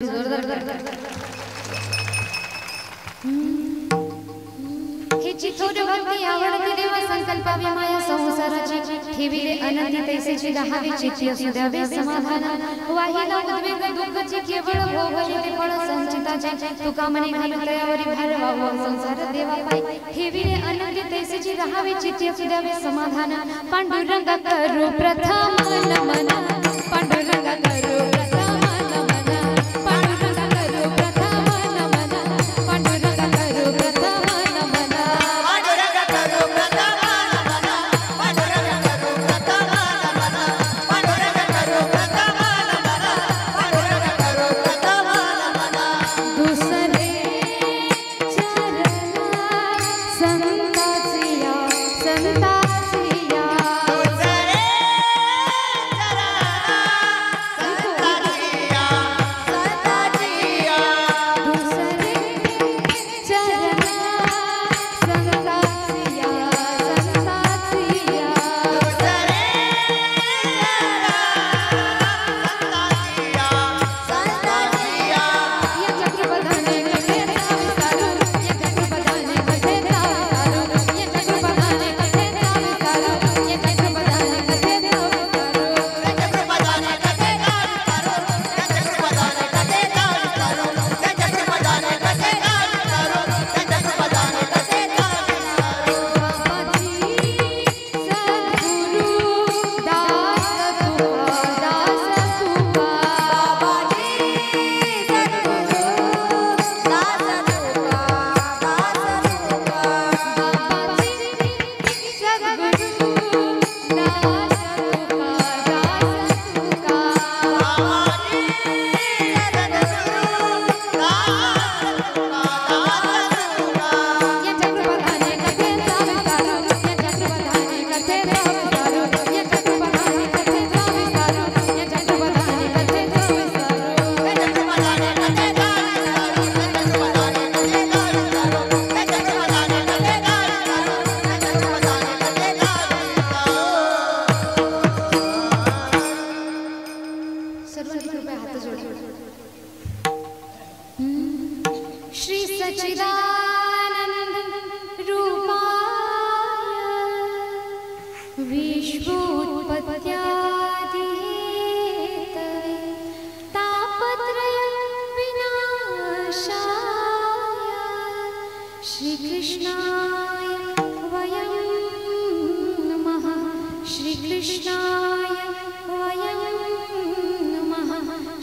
जोरदार हे चिथोर भक्ती आवडती देव संकल्पावी माया संसाराची ठेविले अनंती तैसेची राहावे चित्ती असू द्यावे समाधान वाहिला उद्वेग दुःखाची केवळ भोगले ते फळ संचिताचे तुका मने घालू तयावरी भार वाहू संसार देवा पाय ठेविले अनंती तैसेची राहावे चित्ती असू द्यावे समाधान पांडुरंग करू प्रथम नमन पांडुरंग करू श्री सच्चिदानंद रूपाय विश्वोत्पत्त्यादि हेतवे तापत्रय विनाशाय श्री कृष्णाय वयं नमः श्री कृष्णाय वयं नमः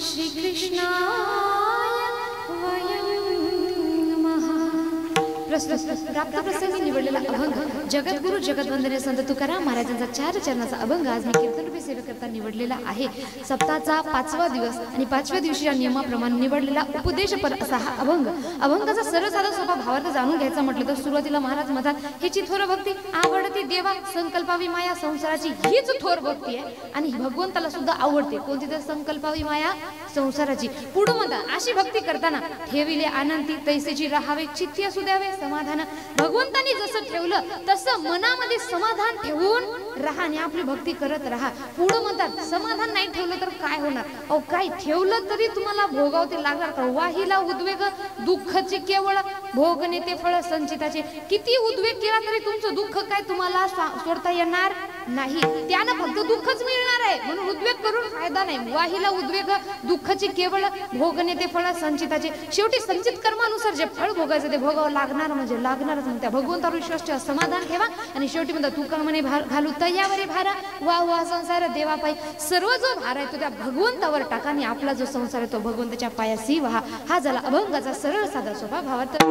श्री कृष्णाय प्राप्त प्रसंगी निवडलेला अभंग जगद्गुरु जगद्वंदनीय संत तुकाराम महाराजांचा 4 चरणाचा अभंग आज मी कीर्तन रूपी सेवा करता निवडलेला आहे। सप्ताहाचा 5वा दिवस आणि 5व्या दिवशीच्या नियमाप्रमाणे निवडलेला उपदेशपर असा हा अभंग। अभंगाचा सरळ साधा सोपा भावार्थ जाणून घ्यायचा म्हटलं तर सुरुवातीला महाराज म्हणतात हेची थोर भक्ती आवडती देवा संकल्पावी माया संसाराची हीच थोर भक्ती आहे आणि भगवंताला सुद्धा आवडते। कोणती तर संकल्पावी माया संसाराची। पुढे म्हणतात अशी भक्ती करताना ठेविले आनंदी तैसेची राहावे चित्ती असू द्यावे समाधान। भगवंतानी जसं ठेवलं तसं मनामध्ये समाधान ठेवून राहा आणि आपली भक्ती करत राहा। पुढे म्हणतात समाधान नाही ठेवलं तर काय होणार? अहो काय ठेवलं तरी तुम्हाला भोगावते लागणार का? वाहिला उद्वेग दुःखाचे केवळ भोगणे ते फळ संचिताचे। किती उद्वेग केला तरी तुमचं दुःख काय तुम्हाला सोडता येणार नाही, त्यानं फक्त दुःखच मिळणार आहे। म्हणून उद्वेग करून फायदा नाही। वाहिला उद्वेग दुःखाचे केवळ भोगणे ते फळ संचिताचे। शेवटी संचित कर्मानुसार जे फळ भोगायचं ते भोगावं लागणार म्हणजे लागणारच। म्हणत्या भगवंतावर विश्वास ठेवा, समाधान ठेवा आणि शेवटी म्हणतात तुका मने घालू तयावरी भारा वा वा संसार देवा पायी। सर्व जो भार आहे तो त्या भगवंतावर टाका आणि आपला जो संसार आहे तो भगवंताच्या पायाशी व्हा। हा झाला अभंगाचा सरळ साधा सोपा भावार्थ।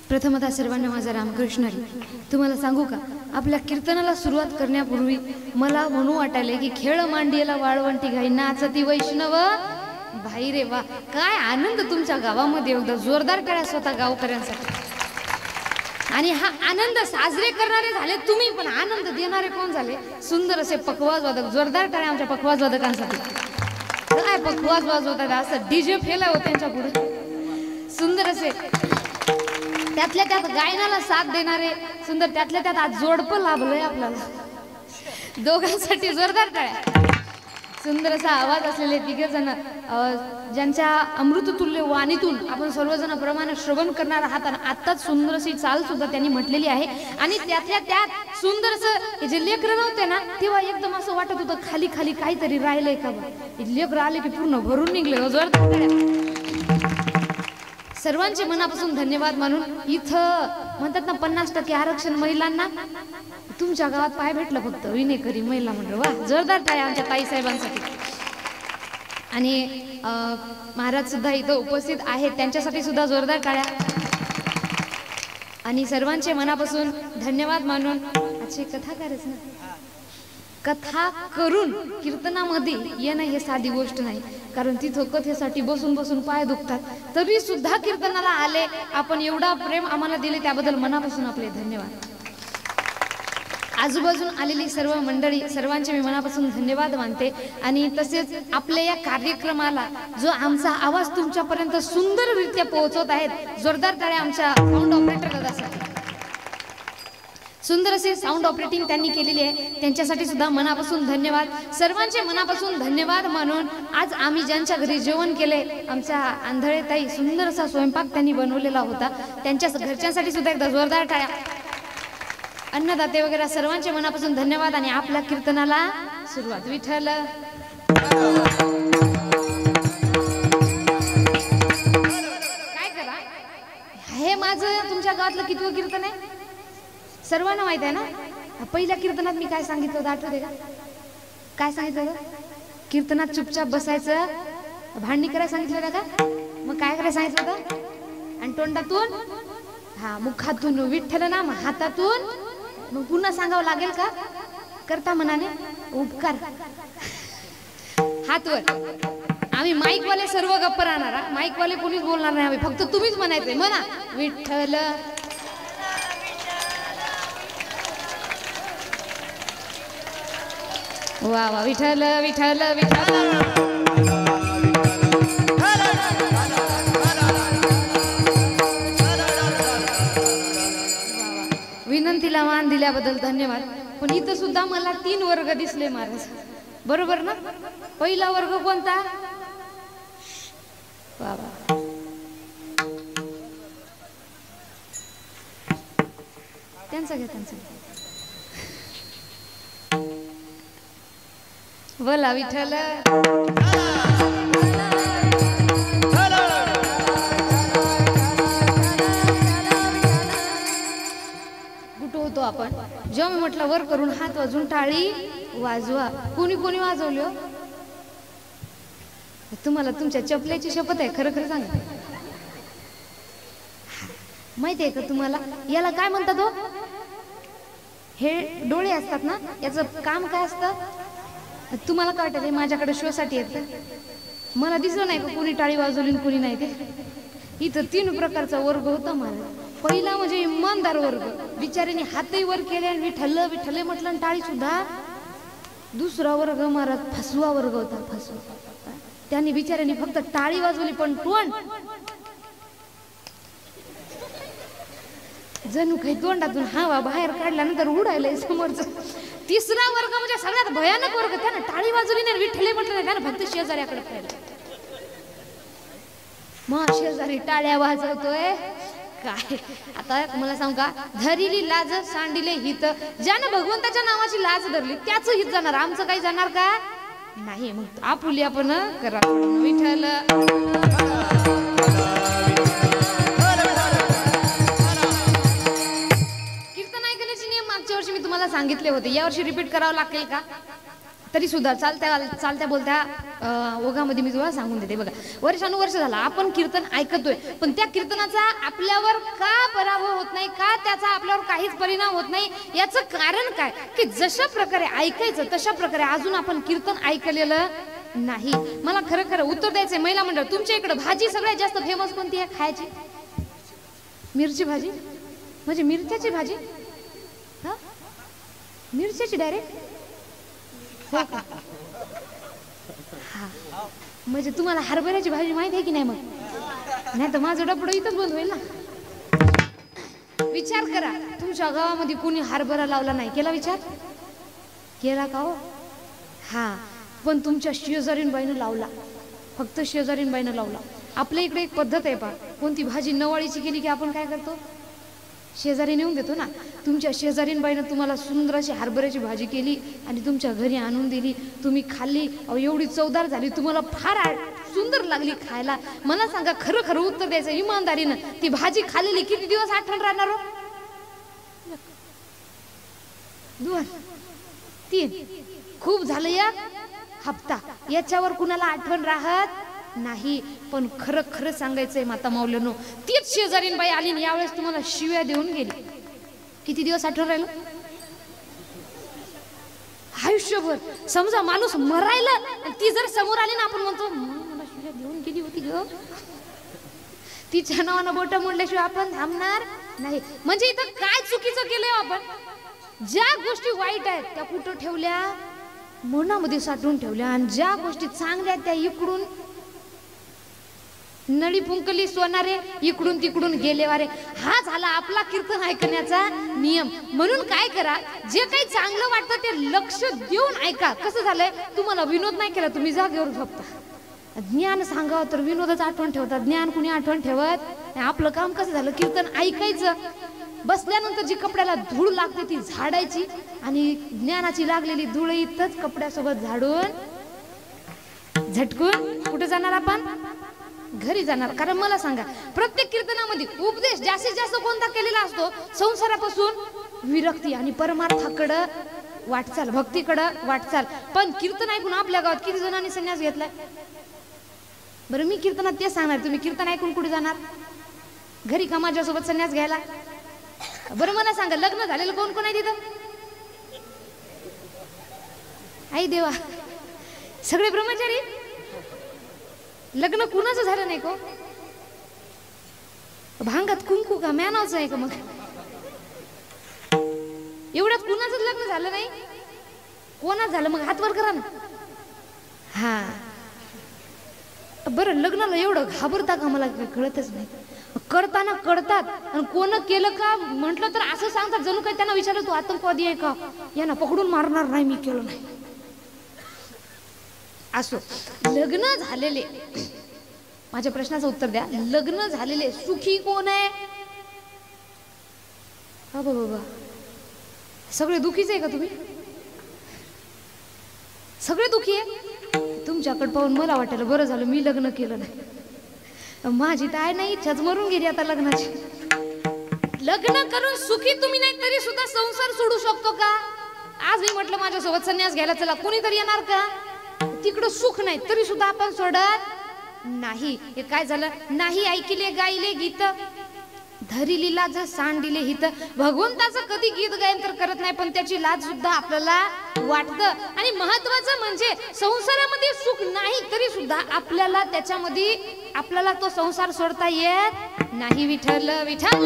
प्रथमतः सर्वांना माझा रामकृष्ण हरी. तुम्हाला सांगू का, आपल्या कीर्तनाला सुरुवात करण्यापूर्वी मला म्हणू वाटायले की खेळ मांडियेला वाळवंटी घाई नाचती वैष्णव भाई रे वा. काय आनंद तुमच्या गावामध्ये एकदा जोरदार टाळ्या स्वतः गावकऱ्यांसाठी. आणि हा आनंद साजरे करणारे झाले तुम्ही, पण आनंद देणारे कोण झाले? सुंदर असे पखवाज वादक. जोरदार टाळ्या आमच्या पखवाज वादकांसाठी. काय पखवाज वाजवतात, असं डीजे फेला होते त्यांच्या पुढे. सुंदर असे त्यातल्या त्यात गायनाला साथ देणारे सुंदर, त्यातल्या त्यात आज जोडपं लाभलंय आपल्याला. दोघांसाठी जोरदार टाळ्या. सुंदर असा आवाज असलेले तिघे जण, ज्यांच्या अमृततुल्य वाणीतून आपण सर्वजण प्रमाणे श्रवण करणार आहात. आणि आत्ताच सुंदर अशी चाल सुद्धा त्यांनी म्हटलेली आहे. आणि त्यातल्या त्यात सुंदर असं जे लेकरं नव्हते ना, तेव्हा एकदम असं वाटत होतं खाली खाली काहीतरी राहिलंय का बा. लेकरं आले की पूर्ण भरून निघले. जोरदार टाळ्या. सर्वांचे मनापासून धन्यवाद मानून इथं म्हणतात ना 50% आरक्षण महिलांना, तुमच्या गावात पाय भेटलं फक्त विनेकरी महिला मंडळ. वा, जोरदार टाळ्या आमच्या ताईसाहेबांसाठी. आणि महाराज सुद्धा इथं उपस्थित आहेत, त्यांच्यासाठी सुद्धा जोरदार टाळ्या. आणि सर्वांचे मनापासून धन्यवाद मानून अच्छे कथाकारच ना, कथा करून कीर्तनामध्ये येणं हे साधी गोष्ट नाही. कारण तिथं कथेसाठी बसून बसून पाय दुखतात, तरी सुद्धा कीर्तनाला आले. आपण एवढा प्रेम आम्हाला दिले त्याबद्दल मनापासून आपले धन्यवाद. आजूबाजून आलेली सर्व मंडळी, सर्वांचे मी मनापासून धन्यवाद मानते. आणि तसेच आपल्या या कार्यक्रमाला जो आमचा आवाज तुमच्यापर्यंत सुंदररित्या पोहोचवत आहेत, जोरदार टाळ्या आमच्या साऊंड ऑपरेटर दादासाठी. सुंदर असे साऊंड ऑपरेटिंग त्यांनी केलेली आहे, त्यांच्यासाठी सुद्धा मनापासून धन्यवाद. सर्वांचे मनापासून धन्यवाद मानून आज आम्ही ज्यांच्या घरी जेवण केले, आमच्या आंधळे ताई सुंदर असा स्वयंपाक त्यांनी बनवलेला होता, त्यांच्या घरच्यांसाठी सुद्धा एकदा जोरदार टाळ्या. अन्नदाते वगैरे सर्वांचे मनापासून धन्यवाद. आणि आपल्या कीर्तनाला सुरुवात. विठ्ठल काय करा, हे माझं तुमच्या गावातलं कितवं कीर्तन आहे सर्वांना माहित आहे ना. पहिल्या कीर्तनात मी काय सांगितलं होतं आठवते का? काय सांगितलं होतं? कीर्तनात चुपचाप बसायचं, भांडणी करायला सांगितलं होतं का? मग काय करायला सांगितलं होतं? आणि तोंडातून हा, मुखातून विठ्ठल नाम, हातातून मग पुन्हा सांगावं लागेल का? करता मनाने उपकार हातवर. आम्ही माईकवाले सर्व गप्प राहणार, माईकवाले कोणीच बोलणार नाही. आम्ही फक्त तुम्हीच म्हणायचंय, म्हणा विठ्ठल. वा वा, विठ्ठल विठ्ठल विठ्ठल. विनंतीला मान दिल्याबद्दल धन्यवाद. पण इथं सुद्धा मला 3 वर्ग दिसले महाराज, बरोबर ना? पहिला वर्ग कोणता? वा वा, त्यांचा घ्या, त्यांचा बोला विठ्ठल. कुठं होतो आपण जेव्हा मी म्हटलं वर करून हात वाजून टाळी वाजवा? कोणी कोणी वाजवली हो? तुम्हाला तुमच्या चपल्याची शपथ आहे, खरं खरं सांगा. माहिती आहे का तुम्हाला याला काय म्हणतात हो? हे डोळे असतात ना, याचं काम काय असतं तुम्हाला काय वाटतं? माझ्याकडे शो साठी येतं, मला दिसलं नाही का कोणी टाळी वाजवली कोणी नाही. ते इथं 3 प्रकारचा वर्ग होता मला. पहिला म्हणजे इमानदार वर्ग, बिचारीने हातही वर केले आणि विठ्ठल विठ्ठल म्हटलं आणि टाळी सुद्धा. दुसरा वर्ग महाराज फसवा वर्ग होता, फसवा. त्यांनी बिचाऱ्यांनी फक्त टाळी वाजवली पण तोंड जणू काही तोंडातून हवा बाहेर काढल्यानंतर उडायलंय समोरच. तिसरा वर्ग म्हणजे सगळ्यात भयानक वर्ग, त्यानं टाळी वाजवली नाही, विठ्ठल म्हटलं नाही, त्यानं फक्त शेजाऱ्याकडे पाहिलं. मग शेजारी टाळ्या वाजवतोय काय. आता मला सांगू का, धरिली लाज सांडिले हित. ज्यानं भगवंताच्या नावाची लाज धरली त्याच हित जाणार, आमचं काही जाणार का नाही. मग आपुली आपण करा विठ्ठल. कीर्तन ऐकण्याचे नियम मागच्या वर्षी मी तुम्हाला सांगितले होते, यावर्षी रिपीट करावं लागेल का? तरी सुद्धा चालत्या बोलत्या ओघामध्ये मी तुम्हाला सांगून देते बघा, वर्षानुवर्ष झाला आपण कीर्तन ऐकतोय, पण त्या कीर्तनाचा आपल्यावर का पराभव होत नाही, का त्याचा आपल्यावर काहीच परिणाम होत नाही, याचं कारण काय की जशा प्रकारे ऐकायचं तशा प्रकारे अजून आपण कीर्तन ऐकलेलं नाही. मला खरं खरं उत्तर द्यायचंय महिला मंडळ, तुमच्या इकडे भाजी सगळ्यात जास्त फेमस कोणती आहे खायची? मिरची भाजी, म्हणजे मिरच्याची भाजी, हा मिरच्याची डायरेक्ट, हो का? हा म्हणजे तुम्हाला हरभऱ्याची भाजी माहित आहे की नाही? मग नाही तर माझं डबडं इथंच बंद होईल ना. विचार करा, तुमच्या गावामध्ये कोणी हरभरा लावला नाही, केला विचार? केला का हो? हा, पण तुमच्या शेजारीन बाईनं लावला, फक्त शेजारीन बाईनं लावला. आपल्या इकडे एक पद्धत आहे पा, कोणती भाजी नवाळीची केली की आपण काय करतो? शेजारी नेऊन देतो ना. तुमच्या शेजारीन बाईनं तुम्हाला सुंदर अशी हरभऱ्याची भाजी केली आणि तुमच्या घरी आणून दिली, तुम्ही खाल्ली, एवढी चवदार झाली, तुम्हाला फार सुंदर लागली खायला. मला सांगा, खरं खरं उत्तर द्यायचं इमानदारीनं, ती भाजी खाल्लेली किती दिवस आठवण राहणार हो? 2 3 खूप झालं या हप्ता, याच्यावर कुणाला आठवण राहत नाही. पण खरं खरं सांगायचंय माता माऊलीनो, तीच शेजारीन बाई आली यावेळेस तुम्हाला शिव्या देऊन गेली, किती दिवस आठवण राहिलं? आयुष्यभर. समजा माणूस मरायला, ती जर समोर आली ना, आपण म्हणतो मला शिव्या देऊन गेली होती ग, तिच्या नावानं बोट मोडल्याशिवाय आपण थांबणार नाही. म्हणजे इथं काय चुकीचं केलंय आपण? ज्या गोष्टी वाईट आहेत त्या कुठं ठेवल्या? मनामध्ये साठवून ठेवल्या, आणि ज्या गोष्टी चांगल्या त्या इकडून नळी फुंकली सोनारे, इकडून तिकडून गेले वारे. हा झाला आपला कीर्तन ऐकण्याचा नियम. म्हणून काय करा, जे काही चांगलं वाटतं ते लक्ष देऊन ऐका. कसं झालंय, तुम्हाला विनोद नाही केला, तुम्ही जागेवर झोपता. ज्ञान सांगावं तर विनोदच आठवण ठेवतात, ज्ञान कुणी आठवण ठेवत. आपलं काम कसं झालं, कीर्तन ऐकायचं, बसल्यानंतर जी कपड्याला धूळ लागते ती झाडायची, आणि ज्ञानाची लागलेली धूळ इथंच कपड्यासोबत झाडून झटकून कुठे जाणार आपण? घरी जाणार. कारण मला सांगा, प्रत्येक कीर्तनामध्ये उपदेश जास्तीत जास्त कोणता केलेला असतो? संसारापासून विरक्ती आणि परमार्थाकडं वाटचाल, भक्तीकडं वाटचाल. पण कीर्तन ऐकून आपल्या गावात किती जणांनी संन्यास घेतलाय? बरं, मी कीर्तनात तेच सांगणार, तुम्ही कीर्तन ऐकून कुठे जाणार? घरी का माझ्यासोबत संन्यास घ्यायला? बरं मला सांगा, लग्न झालेलं कोण कोण आहे तिथं? आई देवा, सगळे ब्रह्मचारी. लग्न कुणाचं झालं नाही को? भांगात कुंकू का म्यानावचं आहे का? मग एवढ्यात कुणाचं लग्न झालं नाही? कोणाच झालं? मग हात वर करा ना. हा बरं, लग्नाला एवढं घाबरता का? मला कळतच नाही. करताना कळतात, आणि कोण केलं का म्हटलं तर असं सांगतात जणू काही त्यांना विचारलं तू आतंकवादी आहे का, यांना पकडून मारणार नाही, मी केलं नाही. असो, लग्न झालेले, माझ्या प्रश्नाचं उत्तर द्या, लग्न झालेले सुखी कोण आहे? बाबा, सगळे दुखीच आहे का तुम्ही? सगळे दुखी आहे? तुमच्याकडे पाहून मला वाटायला बरं झालं मी लग्न केलं नाही. माझी तर आहे नाही, इच्छाच मरून गेली आता लग्नाची. लग्न करून सुखी तुम्ही नाही तरी सुद्धा संसार सोडू शकतो का? आज मी म्हटलं माझ्यासोबत संन्यास घ्यायला चला, कोणीतरी येणार का? तिकडं सुख नाही तरी सुद्धा आपण सोडत नाही. हे काय झालं? नाही ऐकले गायले गीत, धरी लीला सांडिले हित. भगवंताचं कधी गीत गायन तर करत नाही, पण त्याची लाज सुद्धा आपल्याला वाटतं. आणि महत्वाचं म्हणजे संसारामध्ये सुख नाही तरी सुद्धा आपल्याला त्याच्यामध्ये आपल्याला तो संसार सोडता येत नाही. विठ्ठल विठ्ठल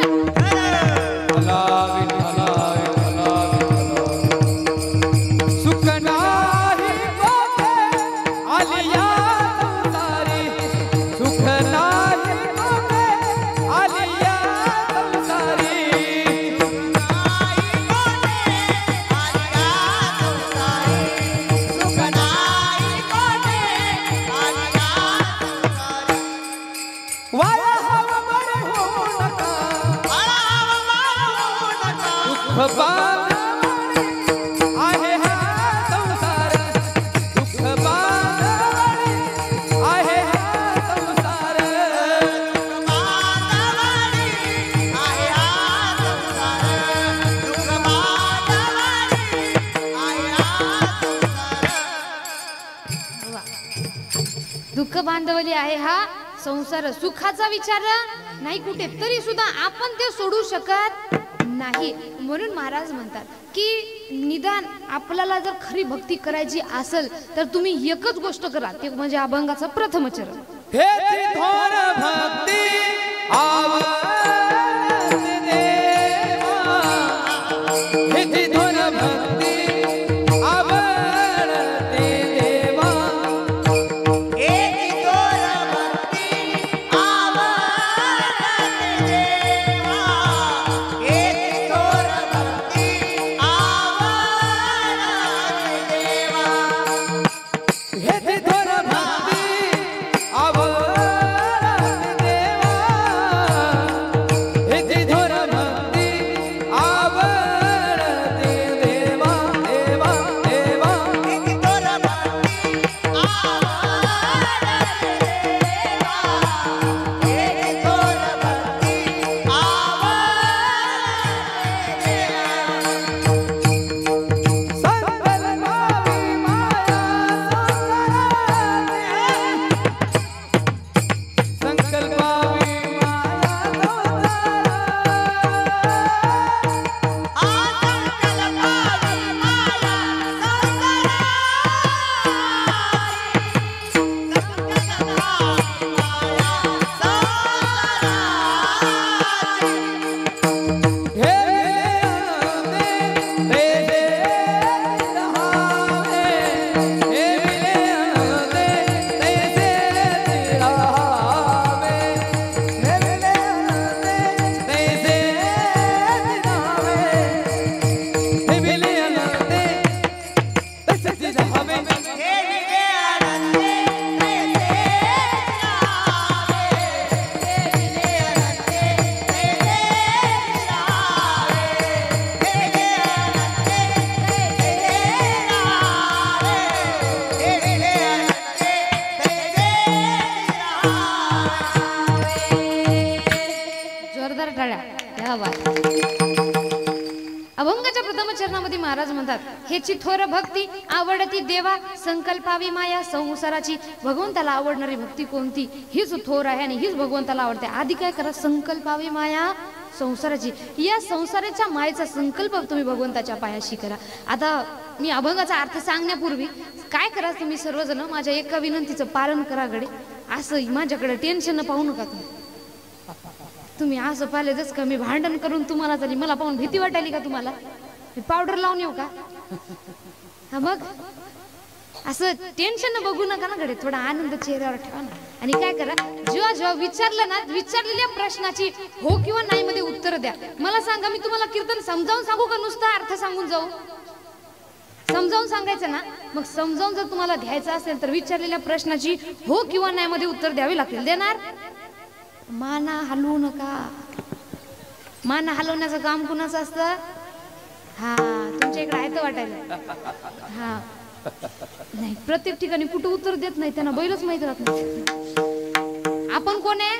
बांधवली आहे हा संसार, सुखाचा विचार नाही कुठे, तरी सुद्धा आपण ते सोडू शकत नाही. म्हणून महाराज म्हणतात की निदान आपल्याला जर खरी भक्ती करायची असेल तर तुम्ही एकच गोष्ट करा, ते म्हणजे अभंगाचं प्रथम चरण. हे थोर भक्ती आवडते देवा, हे थोर भक्ती आवडते देवा, हे थोर भक्ती आवडते देवा, हे थोर भक्ती आवडते देवा, हे थोर भक्ती आवडते देवा, हे थोर भक्ती आवडते देवा, देवा देवा, हे थोर भक्ती आवडते देवा, हे थोर भक्ती आवडते संकल्पावी माया संकल्पावी माया हे मिले रहावे, हे मिले तैसे रहावे, हे मिले तैसे रहावे, हे मिले तैसे रहावे, जोरदार टाळ्या. क्या बात. अभंगाच्या प्रथम चरणामध्ये महाराज म्हणतात हेची थोर भक्ती आवडती देवा, संकल्पावी माया संसाराची. भगवंताला आवडणारी भक्ती कोणती, हीच थोर आहे आणि हीच भगवंताला आवडते. आधी काय करा, संकल्पावी माया संसाराची. या संसाराच्या मायेचा संकल्प तुम्ही भगवंताच्या पायाशी करा. आता मी अभंगाचा अर्थ सांगण्यापूर्वी काय करा, तुम्ही सर्वजण माझ्या एका विनंतीचं पालन करा गडे. असं माझ्याकडे टेन्शन पाहू नका तुम्ही असं पाहिले जस का मी भांडण करून तुम्हाला झाली, मला पाहून भीती वाटायली का तुम्हाला? मी पावडर लावून येऊ का? हा मग असं टेन्शन बघू नका ना गडे, थोडा आनंद चेहऱ्यावर ठेवा ना. आणि काय करा, जेव्हा जेव्हा विचारलं ना, विचारलेल्या प्रश्नाची हो किंवा नाही मध्ये उत्तर द्या. मला सांगा, मी तुम्हाला कीर्तन समजावून सांगू का नुसता अर्थ सांगून जाऊ? समजावून सांगायचं ना, मग समजावून जर तुम्हाला घ्यायचं असेल तर विचारलेल्या प्रश्नाची हो किंवा नाही मध्ये उत्तर द्यावे लागतील. देणार? माना हलवू नका. माना हलवण्याचं काम कुणाचं असतं? हा, तुमच्या इकडे आहे तर वाटायला. हा नाही, प्रत्येक ठिकाणी कुठं उत्तर देत नाही, त्यांना बैलच माहित राहत नाही. आपण कोण आहे?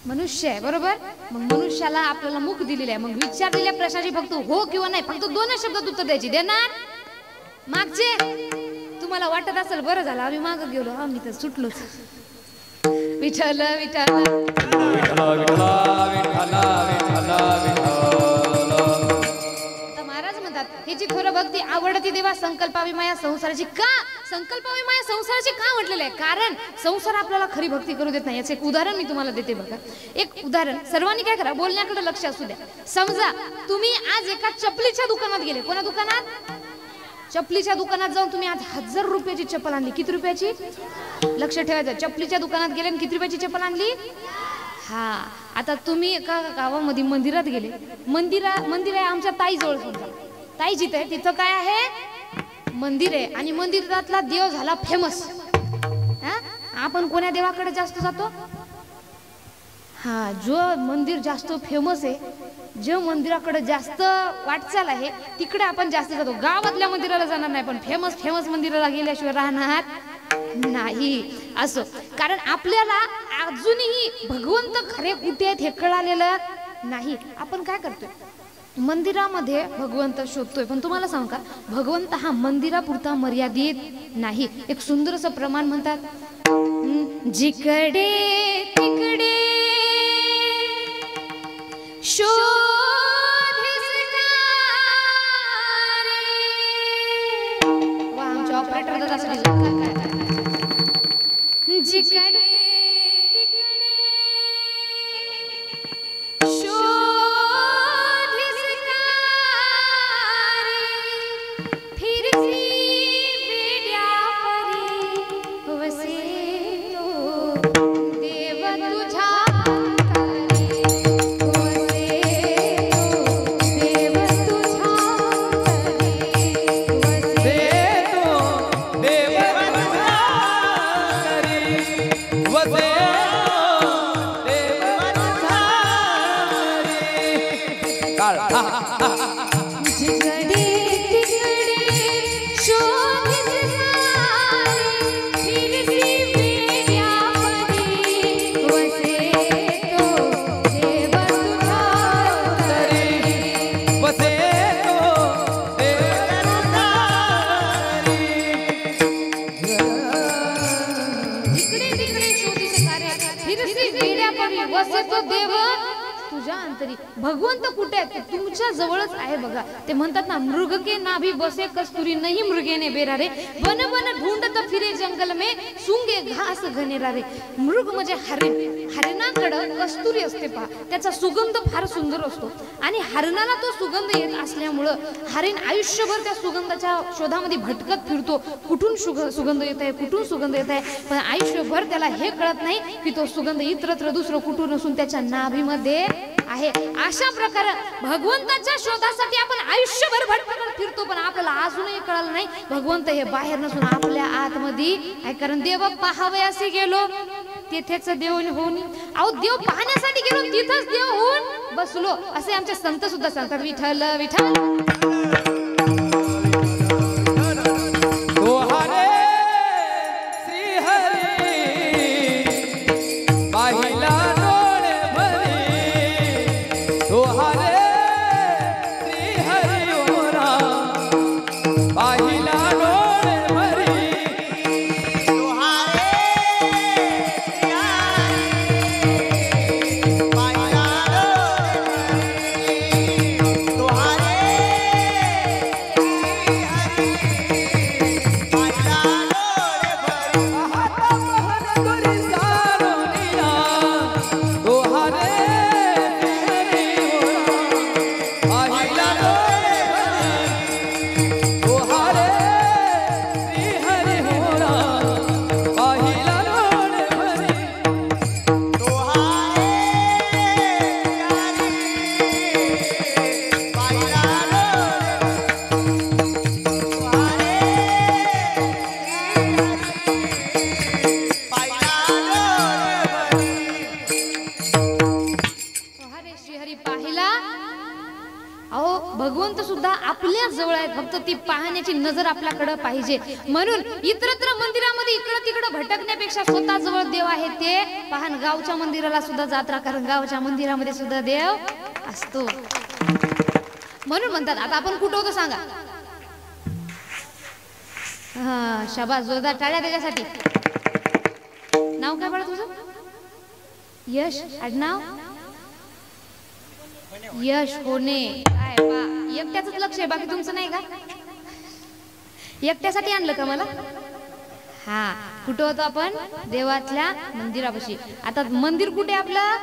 मनुष्य आहे, बरोबर. मग मनुष्याला आपल्याला मुख दिलेलं आहे. मग विचारलेल्या प्रश्नाची फक्त हो किंवा नाही, फक्त दोनच शब्दात उत्तर द्यायची. देणार? मागचे तुम्हाला वाटत असेल बरं झालं आम्ही माग गेलो, आम्ही तर सुटलोच. विठ्ठल विठ्ठल महाराज म्हणतात ह्याची थोर भक्ती आवडती देवा, संकल्पावी माया संसाराची. का संकल्पावी माया संसाराची का म्हटलेलं आहे? कारण संसार आपल्याला खरी भक्ती करू देत नाही. याचं एक उदाहरण मी तुम्हाला देते बघा. एक उदाहरण, सर्वांनी काय करा, बोलण्याकडे लक्ष असू द्या. समजा तुम्ही आज एका चपलीच्या दुकानात गेले. कोणा दुकानात? चपलीच्या दुकानात जाऊन तुम्ही आज 1000 रुपयाची चप्पल आणली. किती रुपयाची? लक्ष ठेवायचं. चपलीच्या दुकानात गेले आणि किती रुपयाची चप्पल आणली? हा, आता तुम्ही एका गावामध्ये मंदिरात गेले. मंदिर आहे आमच्या ताईजवळ. समजा ताई जिथे आहे तिथं काय आहे? मंदिर आहे. आणि मंदिरातला देव झाला फेमस. आपण कोण्या देवाकडे जास्त जातो? हा, जो मंदिर जास्त फेमस आहे, जे मंदिराकडे जास्त वाटचाल आहे तिकडे आपण जास्त जातो. गावातल्या मंदिराला जाणार नाही, पण फेमस मंदिराला गेल्याशिवाय राहणार नाही. असो, कारण आपल्याला अजूनही भगवंत खरे कुठे आहेत हे कळालेलं नाही. आपण काय करतोय? मंदिरामध्ये भगवंत शोधतोय, पण तुम्हाला सांगू का, भगवंत हा मंदिरापुरता मर्यादित नाही. एक सुंदर असं प्रमाण म्हणतात, जिकडे तिकडे वा आमच्या ऑपरेटर दादा असं जिकडे भगवंत कुठे आहे? तुमच्या जवळच आहे बघा. ते म्हणतात ना, मृग के नाभी बसे कस्तुरी नहीं मृगेने बेरारे, वन वन ढूंढत फिरे जंगल में सुंगे घास घनेरारे. मृग म्हणजे हरिण. हरिणाकडं कस्तुरी असते पहा, त्याचा सुगंध फार सुंदर असतो आणि हरिणाला तो सुगंध येत असल्यामुळं हरिण आयुष्यभर त्या सुगंधाच्या शोधामध्ये भटकत फिरतो. कुठून सुगंध येत आहे, कुठून सुगंध येत आहे, पण आयुष्यभर त्याला हे कळत नाही की तो सुगंध इतरत्र दुसरं कुठून नसून त्याच्या नाभीमध्ये आहे. अशा प्रकारे भगवंताच्या शोधासाठी आपण आयुष्यभर भटकत फिरतो, पण आपल्याला अजूनही कळलं नाही भगवंत हे बाहेर नसून आपल्या आतमध्ये आहे. कारण देव पाहावे असे गेलो तिथेच देव होऊन, अहो देव पाहण्यासाठी गेलो तिथंच देव होऊन बसलो, असे आमचे संत सुद्धा सांगतात. विठ्ठल विठ्ठल भगवंत सुद्धा आपल्या जवळ आहे, फक्त ती पाहण्याची नजर आपल्याकडे पाहिजे. म्हणून इतरत्र मंदिरामध्ये इकडं तिकडं भटकण्यापेक्षा स्वतः जवळ देव आहे ते पाहन. गावच्या मंदिराला सुद्धा जात राहा, कारण गावच्या मंदिरामध्ये सुद्धा देव असतो. म्हणून म्हणतात, आता आपण कुठं होतो सांगा? हा शाबास, जोरदार टाळ्या त्याच्यासाठी. नाव काय बाळा तुझं? यश. आडनाव? यश होणे. काय बा, एकट्याच लक्ष आहे, बाकी तुमचं नाही का? एकट्यासाठी आणलं का मला? हा, कुठं होतो आपण? देवातल्या मंदिरापाशी. आता मंदिर कुठे आपलं?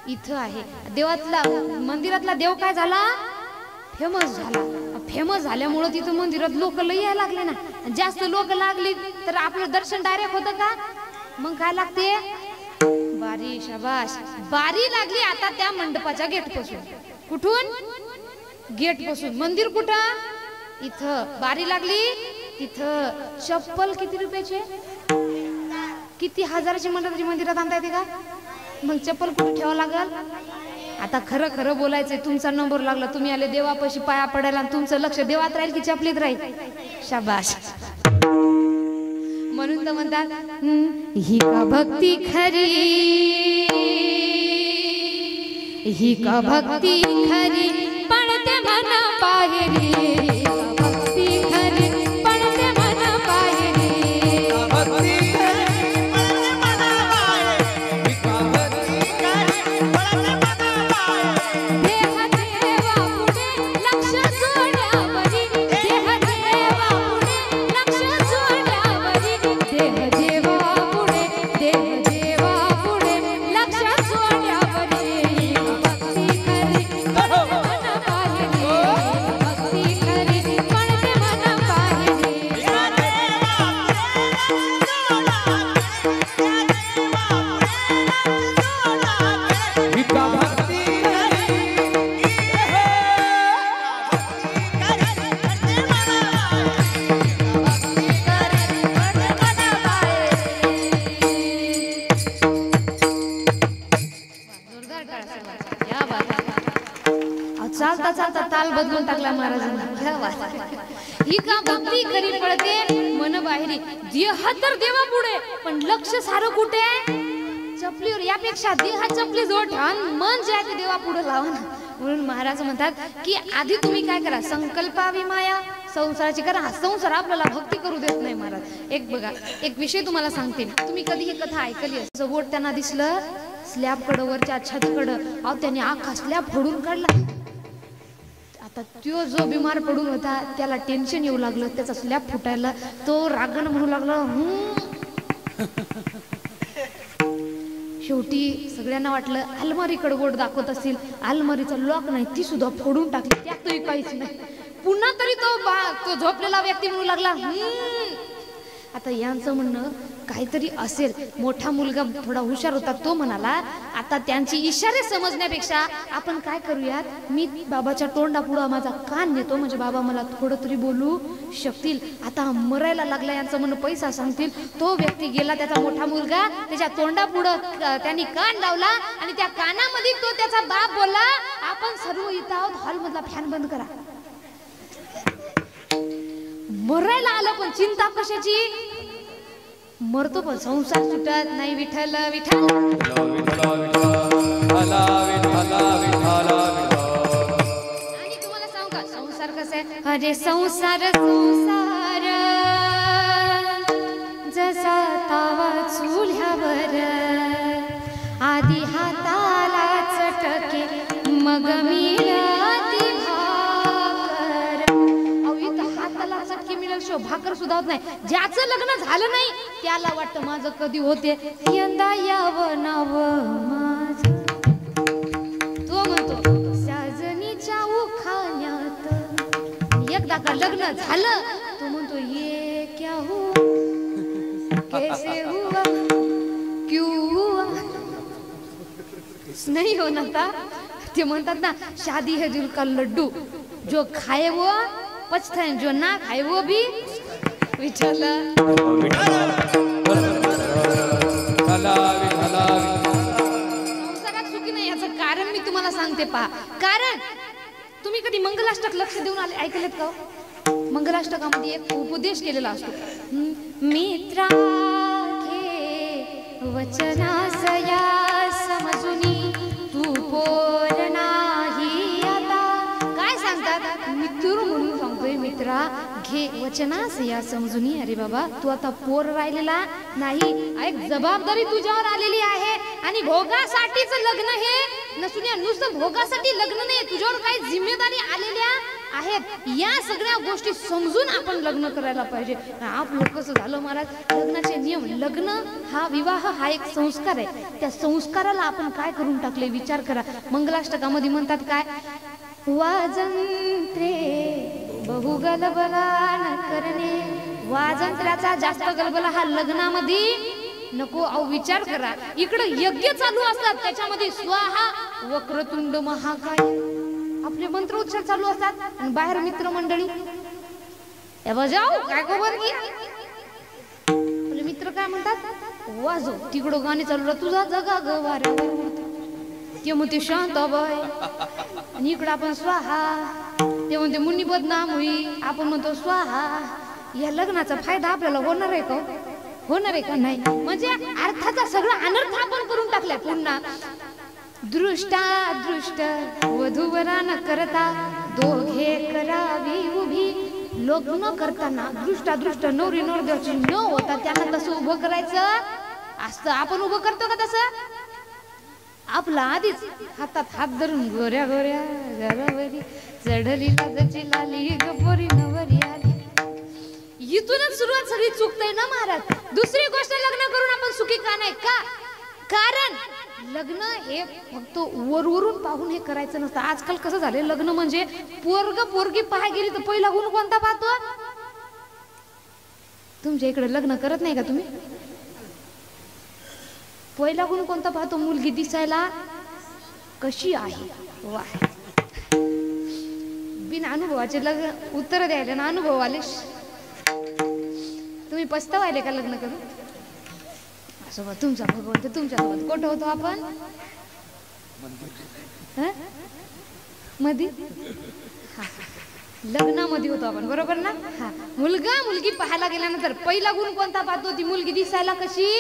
इथं आहे. देवातला मंदिरातला देव काय झाला? फेमस झाला. फेमस झाल्यामुळं तिथं मंदिरात लोक लई यायला लागले ना. जास्त लोक लागली तर आपलं दर्शन डायरेक्ट होतं का? मग काय लागते? बारी. शाबास, बारी लागली आता त्या मंडपाच्या गेट पासून. कुठून? गेट पासून. मंदिर कुठं? इथं. बारी लागली तिथं. चप्पल किती रुपयाचे? किती हजाराची मंडपाची मंदिरात आणता येते का? मग चप्पल कुठे ठेवावं लागल? आता खरं खरं बोलायचंय, तुमचा नंबर लागला, तुम्ही आले देवापाशी पाया पडायला, आणि तुमचं लक्ष देवात राहील की चपलीत राहील? शाबास. म्हणून तर म्हणतात, ही का भक्ती खरी, ही का भक्ती खरी, पण पडते मन बाहेरी भक्ती खरी पडते मन बाहेरी भक्ती देह देवा पुढे लक्ष सोडल्यावरी देह देवा पुढे लक्ष सोडल्यावरी देह देवा पुढे लक्ष सोडल्यावरी भक्ती खरी पडते मन बाहेरी भक्ती खरी पडते मन बाहेरी विका भक्ती जोरदार टाळ्या सर्वांच्या. क्या बात आहे. अहो, चालता चालता ताल बदलून टाकला महाराजांना. क्या बात आहे. ही का भक्ती खरी पडते मन बाहेरी देह तर देवा पुढे पण लक्ष सारं कुठे आहे चपलीवर यापेक्षा देहा चपली जोड ठेवा आणि मन जे आहे ते देवा पुढे लावा ना. म्हणून महाराज म्हणतात की आधी तुम्ही काय करा संकल्पावी माया संसाराची करा. हा संसार आपल्याला भक्ती करू देत नाही महाराज. एक बघा एक विषय तुम्हाला सांगते. तुम्ही कधी ही कथा ऐकली असेल. बोट त्यांना दिसलं स्लॅब कडं वरच्या छतकडं अहो त्याने आखा स्लॅब फोडून काढला. आता तो जो बिमार पडून होता त्याला टेन्शन येऊ लागलं त्याचा स्लॅब फुटायला. तो रागानं म्हणू लागला शेवटी सगळ्यांना वाटलं अलमारीकडे बोट दाखवत असतील. अलमारीचा लॉक नाही ती सुद्धा फोडून टाकली त्यातही काहीच नाही. पुन्हा तरी तो झोपलेला व्यक्ती म्हणू लागला आता यांचं म्हणणं काहीतरी असेल. मोठा मुलगा थोडा हुशार होता तो म्हणाला आता त्यांची इशारे समजण्यापेक्षा आपण काय करूयात मी बाबाच्या तोंडापुढं माझा कान नेतो म्हणजे बाबा मला थोडं तरी बोलू शकतील. आता मरायला लागला यांचं म्हणणं पैसा सांगतील. तो व्यक्ती गेला त्याचा मोठा मुलगा त्याच्या तोंडापुढं त्यांनी कान लावला आणि त्या कानामध्ये तो त्याचा बाप बोलला आपण सर्व इथं आहोत हॉलमधला फॅन बंद करा. मरायला आलं पण चिंता कशाची मरतो पण संसार सुटत नाही. विठ्ठल विठ्ठल आणि तुम्हाला सांगू का संसार कसा आहे. अरे संसार संसार जसा तावा चुल्यावर आधी हाताला चटके मग मिळती भाकर. अहो इथं हाताला चटके मिळेल शो भाकर सुद्धा होत नाही. ज्याचं लग्न झालं नाही त्याला वाटतं माझं कधी होते यंदा यावं नाव माझं. तो म्हणतो साजनीच्या उखाण्यात. एकदा का लग्न झालं तो म्हणतो ये क्या हुआ कैसे हुआ क्यों हुआ नहीं होना था. ते म्हणतात ना शादी है दिल का लड्डू जो खाए वो पछता है जो ना खाए वो भी विठ्ठल. संसारात सुखी नाही याचं कारण मी तुम्हाला सांगते पहा. कारण तुम्ही कधी मंगलाष्टक लक्ष देऊन आले ऐकलेत का. मंगलाष्टकामध्ये एक उपदेश केलेला असतो. मित्रा घे वचनासया समजुनी तू पोर नाही आता. काय सांगतात मित्र म्हणून सांगतोय मित्रा घे वचनास या समजुनी. अरे बाबा तू आता पोर राहिलेला नाही. एक जबाबदारी तुझ्यावर आलेली आहे आणि भोगासाठीच लग्न हे नसून नुसतं भोगासाठी लग्न नाही तुझ्यावर काही जिम्मेदारी आलेल्या आहेत. या सगळ्या गोष्टी समजून आपण लग्न करायला पाहिजे. आपलं कसं झालं महाराज लग्नाचे नियम. लग्न हा विवाह हा एक संस्कार आहे. त्या संस्काराला आपण काय करून टाकले विचार करा. मंगलाष्टकामध्ये म्हणतात काय वाजंत्रे बहु गलबला न करणे. वाजंत्र्याचा जास्त गलबला हा लग्नामध्ये नको. अहो विचार करा इकडे यज्ञ चालू असतात त्याच्यामध्ये स्वाहा वक्रतुंड महाकाय आपले मंत्र उच्चार चालू असतात आणि बाहेर मित्र मंडळी जाऊ काय खबर की आपले मित्र काय म्हणतात वाजव तिकडं गाणी चालू राहत तुझा जगा ग वाऱ्यावर. ते म्हणते शांत बाय आणि इकडं आपण स्वाहा. ते म्हणते मुनी बदनाम होई आपण म्हणतो स्वाहा. या लग्नाचा फायदा आपल्याला होणार आहे का होणार आहे का नाही. म्हणजे अर्थाचा सगळा अनर्थ आपण करून टाकलाय. पुन्हा दृष्टा दृष्ट वधूवरा न करता दोघे करावी उभी. लग्न करताना दृष्टादृष्ट नवरी नवरदेवाची न होता त्यांना तसं उभं करायचं असतं. आपण उभं करतो का तसं? आपला आधीच हातात हात धरून गोऱ्या गोऱ्या घरावरी चढली लाजची लाली गपोरी नवरी आली. इथूनच सुरुवात सगळी चुकतंय ना महाराज. दुसरी गोष्ट, लग्न करून आपण सुखी का नाही? का? कारण लग्न हे फक्त वरवरून पाहून हे करायचं नसतं. आजकाल कसं झालंय, लग्न म्हणजे पोरग पोरगी पाहाय गेली तर पहिला गुण कोणता पाहतो? तुमच्या इकडे लग्न करत नाही का तुम्ही? पहिला गुण कोणता पाहतो? मुलगी दिसायला कशी आहे. वा, बिन अनुभवाचे लग्न उत्तर द्यायला ना अनुभव आले. तुम्ही पस्तावायले का लग्न करून? असं तुमचा भगवंत तुमच्यासोबत कुठं होतो आपण? मध्ये लग्नामध्ये होतो आपण, बरोबर ना? हा, मुलगा मुलगी पाहायला गेल्यानंतर पहिला गुण कोणता पाहतो? ती मुलगी दिसायला कशी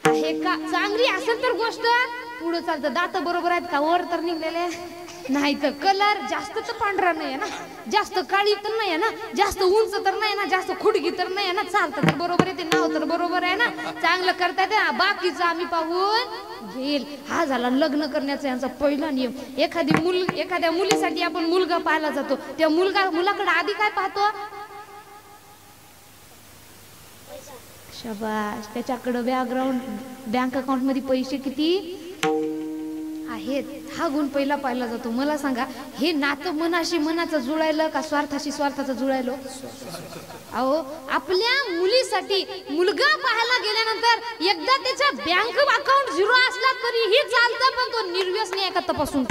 आहे का? चांगली असेल तर गोष्ट पुढे चालतं. दात बरोबर आहेत का? वर तर निघलेले नाही तर कलर जास्त तर पांढरा नाही ना, जास्त काळी तर नाही ना, जास्त उंच तर नाही ना, जास्त खुडगी तर नाही ना, चालतं तर बरोबर आहे, ते नाव तर बरोबर आहे ना, चांगलं करता येते, बाकीचं आम्ही पाहून घेईल. हा झाला लग्न करण्याचा यांचा पहिला नियम. एखाद्या मुलीसाठी आपण मुलगा पाहायला जातो, त्या मुलाकडे आधी काय पाहतो? शाबास, त्याच्याकडे बॅकग्राऊंड बँक अकाउंट मध्ये पैसे किती आहेत हा गुण पहिला पाहिला जातो. मला सांगा, हे नातं मनाशी मनाचं जुळायलं का स्वार्थाशी स्वार्थाचं जुळायलो? अहो, आपल्या मुलीसाठी मुलगा पाहायला गेल्यानंतर एकदा त्याचा बँक अकाउंट 0 असला तरीही चालतं, पण तो निर्व्यसनी आहे का तपासून.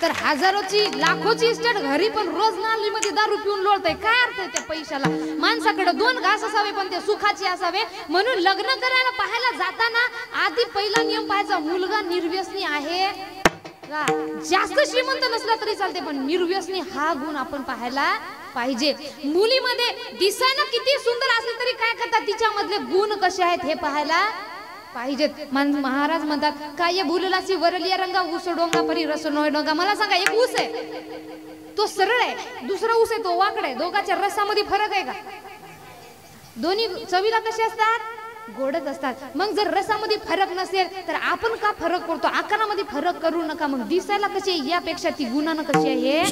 तर हजारोची लाखोची इस्टेट घरी पण रोज नालीमध्ये दारू पिऊन लोळतय. काय अर्थ आहे त्या पैशाला? माणसाकडे 2 घास असावे पण ते सुखाचे असावे. म्हणून लग्न करायला पाहायला जाताना आधी पहिला नियम पाहायचा, मुलगा निर्व्यसनी आहे का? जास्त श्रीमंत नसला तरी चालते, पण निर्व्यसनी हा गुण आपण पाहायला पाहिजे. मुलीमध्ये दिसायला किती सुंदर असले तरी काय करतात, तिच्यामधले गुण कसे आहेत हे पाहायला पाहिजेत. महाराज म्हणतात, काय भुललासी वरलिया रंगा ऊस डोंगा परी रस नोय डोंगा. मला सांगा, एक ऊस आहे तो सरळ आहे, दुसरा ऊस आहे तो वाकड आहे. दोघांच्या रसामध्ये फरक आहे का? दोन्ही चवीला कसे असतात? गोडच असतात. मग जर रसामध्ये फरक नसेल तर आपण का फरक करतो? आकारामध्ये फरक करू नका. मग दिसायला कशी आहे यापेक्षा ती गुणानं कशी आहे?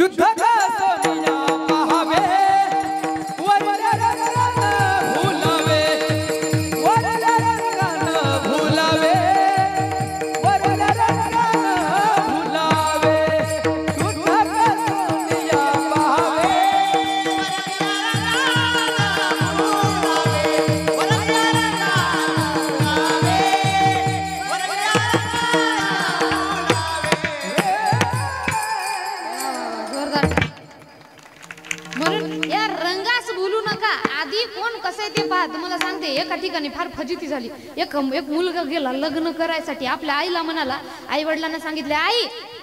तुम्हाला सांगते, एका ठिकाणी फार फजिती झाली. एक मुलगा गेला लग्न करायसाठी. आपल्या आईला म्हणाला, आई वडिलांना सांगितले, आई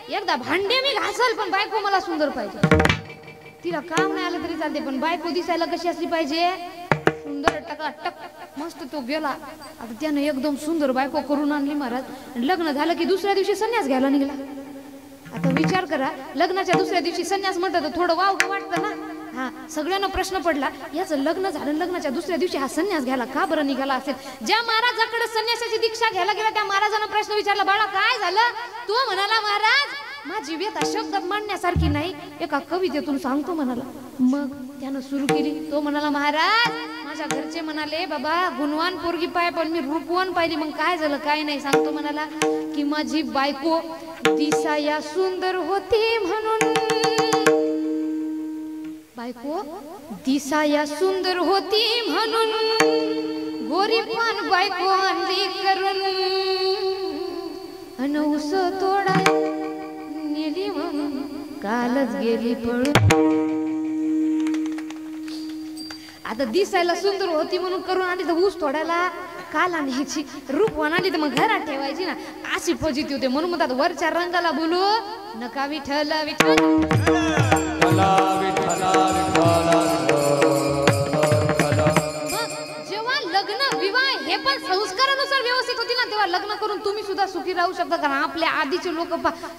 एकदा भांडे मी घासल पण बायको मला सुंदर पाहिजे. तिला काम नाही आलं तरी चालते, पण बायको दिसायला कशी असली पाहिजे? सुंदर, टकाटक मस्त. तो गेला. आता त्यानं एकदम सुंदर बायको करून आणली महाराज. लग्न झालं की दुसऱ्या दिवशी संन्यास घ्यायला निघाला. आता विचार करा, लग्नाच्या दुसऱ्या दिवशी संन्यास म्हटलं तर थोडं वाव वाटतं ना. हा, सगळ्यांना प्रश्न पडला, याचं लग्न झालं, लग्नाच्या दुसऱ्या दिवशी हा संन्यास घ्यायला का बरं निघाला असेल? ज्या महाराजाकडे संन्यासाची दीक्षा घ्यायला गेला त्या महाराजांना प्रश्न विचारला, बाळा काय झालं? तो म्हणाला, महाराज माझी व्यथा शब्दात मांडण्यासारखी नाही, एका कवितेतून सांगतो म्हणाला. मग त्यानं सुरू केली. तो म्हणाला, महाराज माझ्या घरचे म्हणाले, बाबा गुणवान पोरगी पाय, पण मी रूपवान पाहिली. मग काय झालं? काय नाही, सांगतो म्हणाला, की माझी बायको दिसाया सुंदर होती म्हणून, बायको दिसाया सुंदर होती म्हणून गोरीपान बायको आणली करून, अन उस तोडा नेली म्हणून कालच गेली पळून. आता दिसायला सुंदर होती म्हणून करून आणली तर ऊस तोडायला काल आणायची, रूपवान आली तर मग घरात ठेवायची ना. अशी फजिती होते. म्हणून म्हणतात, वरच्या रंगाला बोलू नका विठ्ठल विठ्ठल. जेव्हा लग्न विवाह हे पण संस्कारानुसार व्यवस्थित होती ना, तेव्हा लग्न करून तुम्ही सुद्धा सुखी राहू शकता. कारण आपल्या आधीचे लोक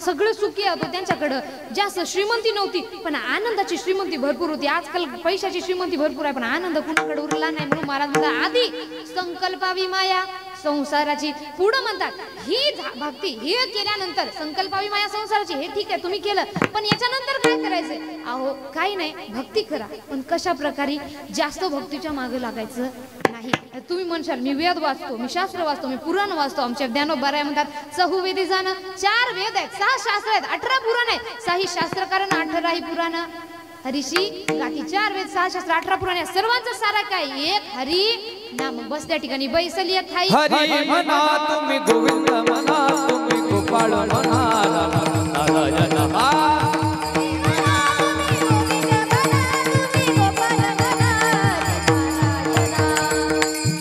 सगळे सुखी होते, त्यांच्याकडं जास्त श्रीमंती नव्हती पण आनंदाची श्रीमंती भरपूर होती. आजकाल पैशाची श्रीमंती भरपूर आहे पण आनंद कुणाकडे उरला नाही. म्हणून महाराज म्हणतात आधी संकल्पावी माया संसाराची. पुढं म्हणतात ही भक्ती हे केल्यानंतर संकल्पावी माया संसाराची हे ठीक आहे तुम्ही केलं पण याच्यानंतर काय करायचं. अहो काही नाही भक्ती करा पण कशा प्रकारे जास्त भक्तीच्या मागे लागायचं नाही. तुम्ही म्हणशाल मी वेद वाचतो, मी शास्त्र वाचतो, मी पुराण वाचतो. आमच्या ज्ञानोबाराय म्हणतात चहुवेदी जाणं. 4 वेद आहेत, 6 शास्त्र आहेत, 18 पुराण आहेत. 6 शास्त्रकारण 18 पुराण. हरीशी गाठी 4 वेद 6 शास्त्र 18 पुराण आहे. सर्वांचं सारा काय एक हरी नाम. बस त्या ठिकाणी बैसली एक ठाई. हरी म्हणा तुम्ही गोविंद म्हणा तुम्ही गोपाळ म्हणा नारायण हा.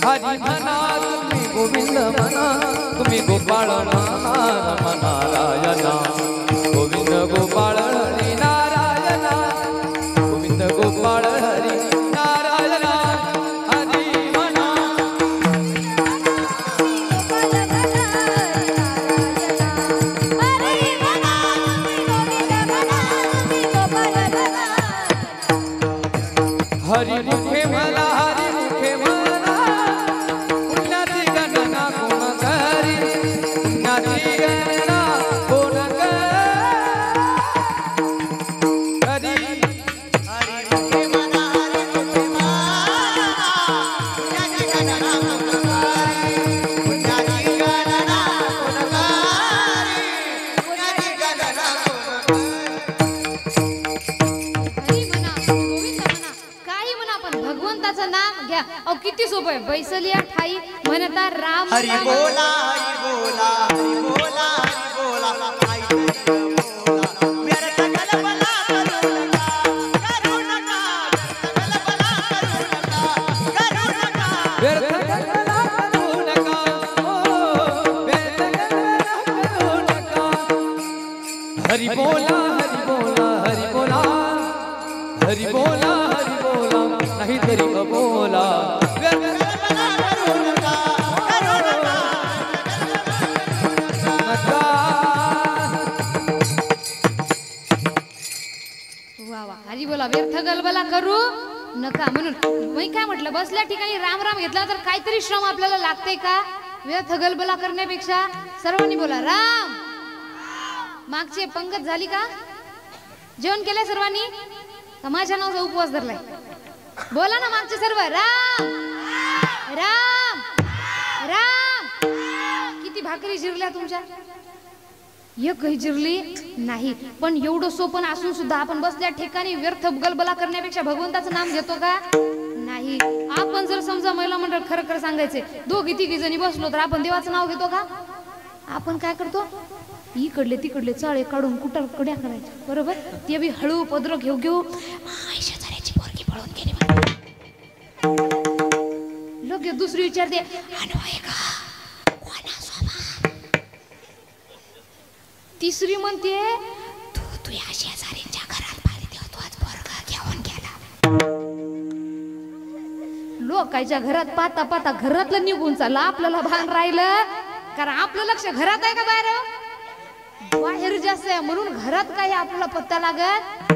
हरी म्हणा तुम्ही गोविंद म्हणा तुम्ही गोपाळ म्हणा नारायण. गोविंद गोपाळ हरी नारायण. गोविंद गोपाळ हरी नारायण. हरी म्हणा हरी मुखे मला हरी मुखे मला पुण्याची गणना कोण करी. पुण्याची गणना कोण करी. अहो किती सोपं आहे. बैसलिया ठाई म्हणता राम. हरी बोला हरी बोला हरी बोला हरी बोला आई तरी बोला. व्यर्थ गलबला करू नका करू नका. व्यर्थ गलबला करू नका करू नका. व्यर्थ गणना करू नका. हरी बोला हरी बोला हरी बोला हरी बोला हरी बोला नाही तरी बोला. व्यर्थ गलबला करू नका करू नका. नका. वा वा हरी बोला व्यर्थ गलबला करू नका. म्हणून मी काय म्हटलं बसल्या ठिकाणी राम राम घेतला तर काहीतरी श्रम आपल्याला लागते का. व्यर्थ गलबला करण्यापेक्षा सर्वांनी बोला राम. मागची पंगत झाली का. जेवण केलंय सर्वांनी का माझ्या नावाचा उपवास धरलाय. बोला ना मागचे सर्व राम राम राम. किती भाकरी जिरल्या तुमच्या. एकही जिरली नाही. पण एवढं सोपं असून सुद्धा आपण बसल्या ठिकाणी व्यर्थ गलबला करण्यापेक्षा भगवंताचं नाम घेतो का नाही. आपण जर समजा महिला मंडळ खरं खरं सांगायचे 2-3 जणी बसलो तर आपण देवाचं नाव घेतो का. आपण काय करतो इकडले तिकडले चाळे काढून कुठं कड्या करायच्या बरोबर. ते बी हळू पदर घेऊ घेऊ शेजाऱ्याची पोरगी पळून गेली लगेच दुसरी विचारते अनुभव का कोणासोबत. तिसरी म्हणते तू तुझ्या शेजारीच्या घरात पाहिली तेव्हा तोच पोरगा घेऊन गेला. लोकांच्या घरात पाता पाता घरातलं निघून चाललं. आपल्याला भान राहिलं कारण आपलं लक्ष घरात आहे का बाहेर. बाहेर जास्त आहे म्हणून घरात काही आपल्याला पत्ता लागत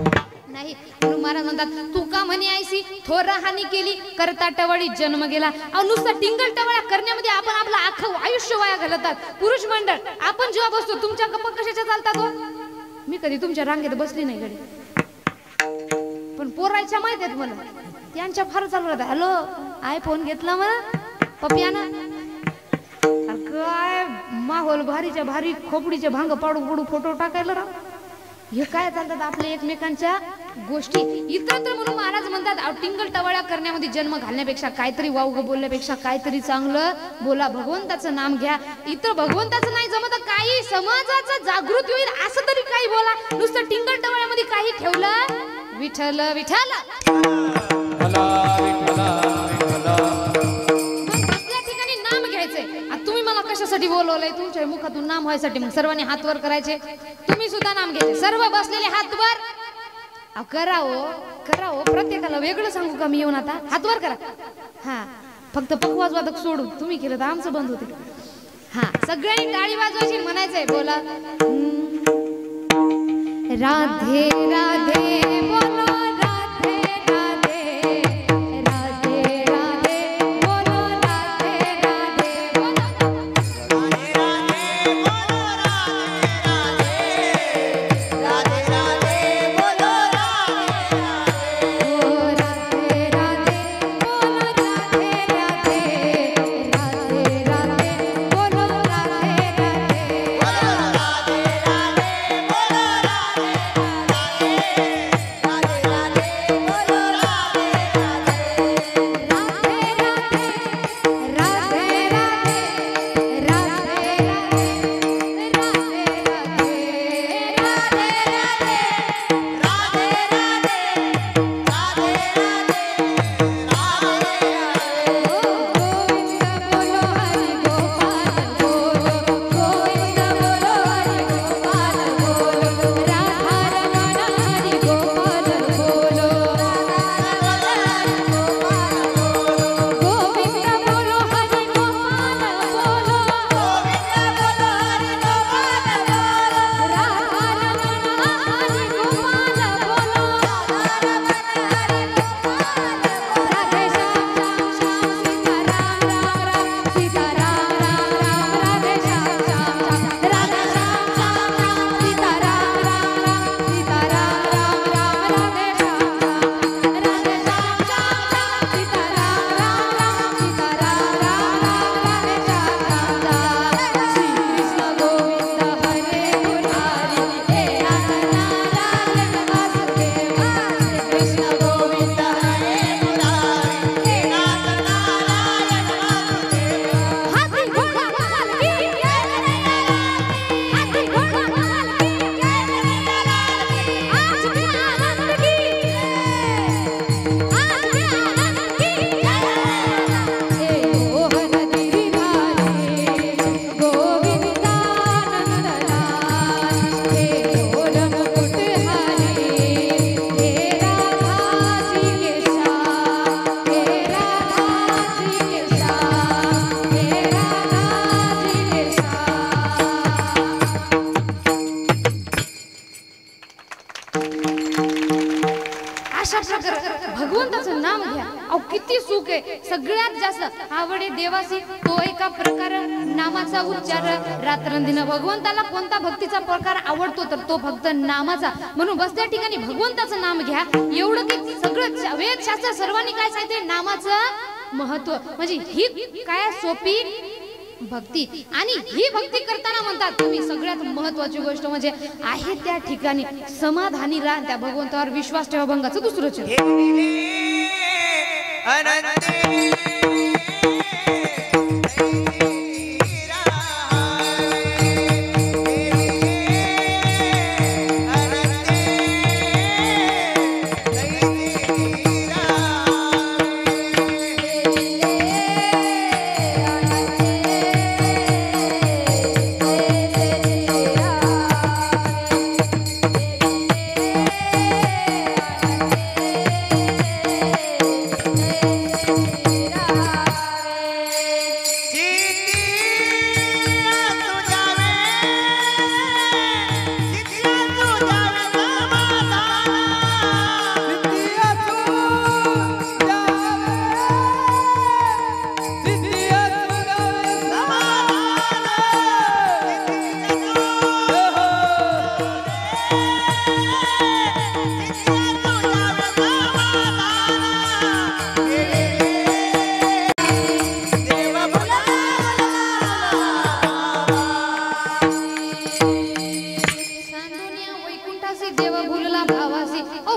नाही. म्हणून महाराज म्हणतात तू का म्हणे आयसी थोर हानी केली करता टवळी जन्म गेला. अहो नुसता टिंगल टवळ्या करण्यामध्ये आपण आपलं अख्खं आयुष्य वाया घालतात. पुरुष मंडळ आपण जेव्हा बसतो तुमच्या गप्पा कशाच्या चालतात हो. मी कधी तुमच्या रांगेत बसली नाही गडी पण पोरायच्या माहित आहेत मला त्यांच्या फार चालू राहतात. हॅलो आयफोन घेतला मला पप्यानं काय माहोल भारीच्या भारी खोपडीचे भांग पाडू पडू फोटो टाकायला राव. हे काय चालतात आपल्या एकमेकांच्या गोष्टी इतरत्र. म्हणून महाराज म्हणतात टिंगल टवाळ्या करण्यामध्ये जन्म घालण्यापेक्षा काहीतरी वावग बोलण्यापेक्षा काहीतरी चांगलं बोला. भगवंताचं नाम घ्या. इतर भगवंताचं नाही जमत काही समाजाचं जागृती होईल असं तरी काही बोला. नुसतं टिंगल टवाळ्यामध्ये काही ठेवलं विठ्ठल विठ्ठल विठ्ठला विठ्ठला विठ्ठला. तुम्ही मला कशासाठी बोलवलंय तुमच्या मुखातून नाम व्हायसाठी. मग सर्वांनी हात वर करायचे. तुम्ही सुद्धा नाम घ्यायचे. सर्व बसलेले हात वर करावं. प्रत्येकाला वेगळं सांगू का मी येऊन आता हात वर करा. हा फक्त पकवाज वादक सोडून तुम्ही केलं तर आमचं बंद होते. हा सगळ्यांनी टाळी वाजवायची म्हणायचंय बोला राधे राधे बोलो राधे राधे राधे राधे बोलो राधे राधे बोलो राधे राधे बोलो राधे राधे राधे बोलो राधे राधे राधे राधे बोलो राधे भगवंताचं नाम घ्या अहो किती सुख आहे सगळ्यात जास्त आवडे देवासी तो एका प्रकार नामाचा उच्चार रात्रंदिन भगवंताला कोणता भक्तीचा प्रकार आवडतो तर तो फक्त नामाचा म्हणून बस त्या ठिकाणी भगवंताचं नाम घ्या एवढं की सगळं वेद शास्त्र सर्वांनी काय सांगितले नामाचं महत्व म्हणजे ही काय सोपी भक्ती आणि ही भक्ती करताना म्हणतात तुम्ही सगळ्यात महत्त्वाची गोष्ट म्हणजे आहे त्या ठिकाणी समाधानी राहा त्या भगवंतावर विश्वास ठेवा भंगाचं दुसरं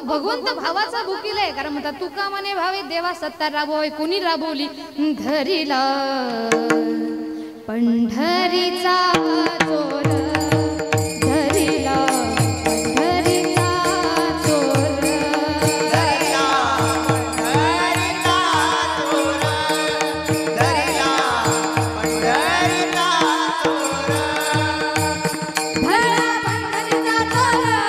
भगवंत भावाचा भुकीलाय कारण म्हणतात तुका म्हणे भावे देवा सत्ता राबवाय कोणी राबवली धरीला पंढरीचा चोर धरीला पंढरीचा चोर धरीला पंढरीचा चोर धरीला पंढरीचा चोर धरा पंढरीचा चोर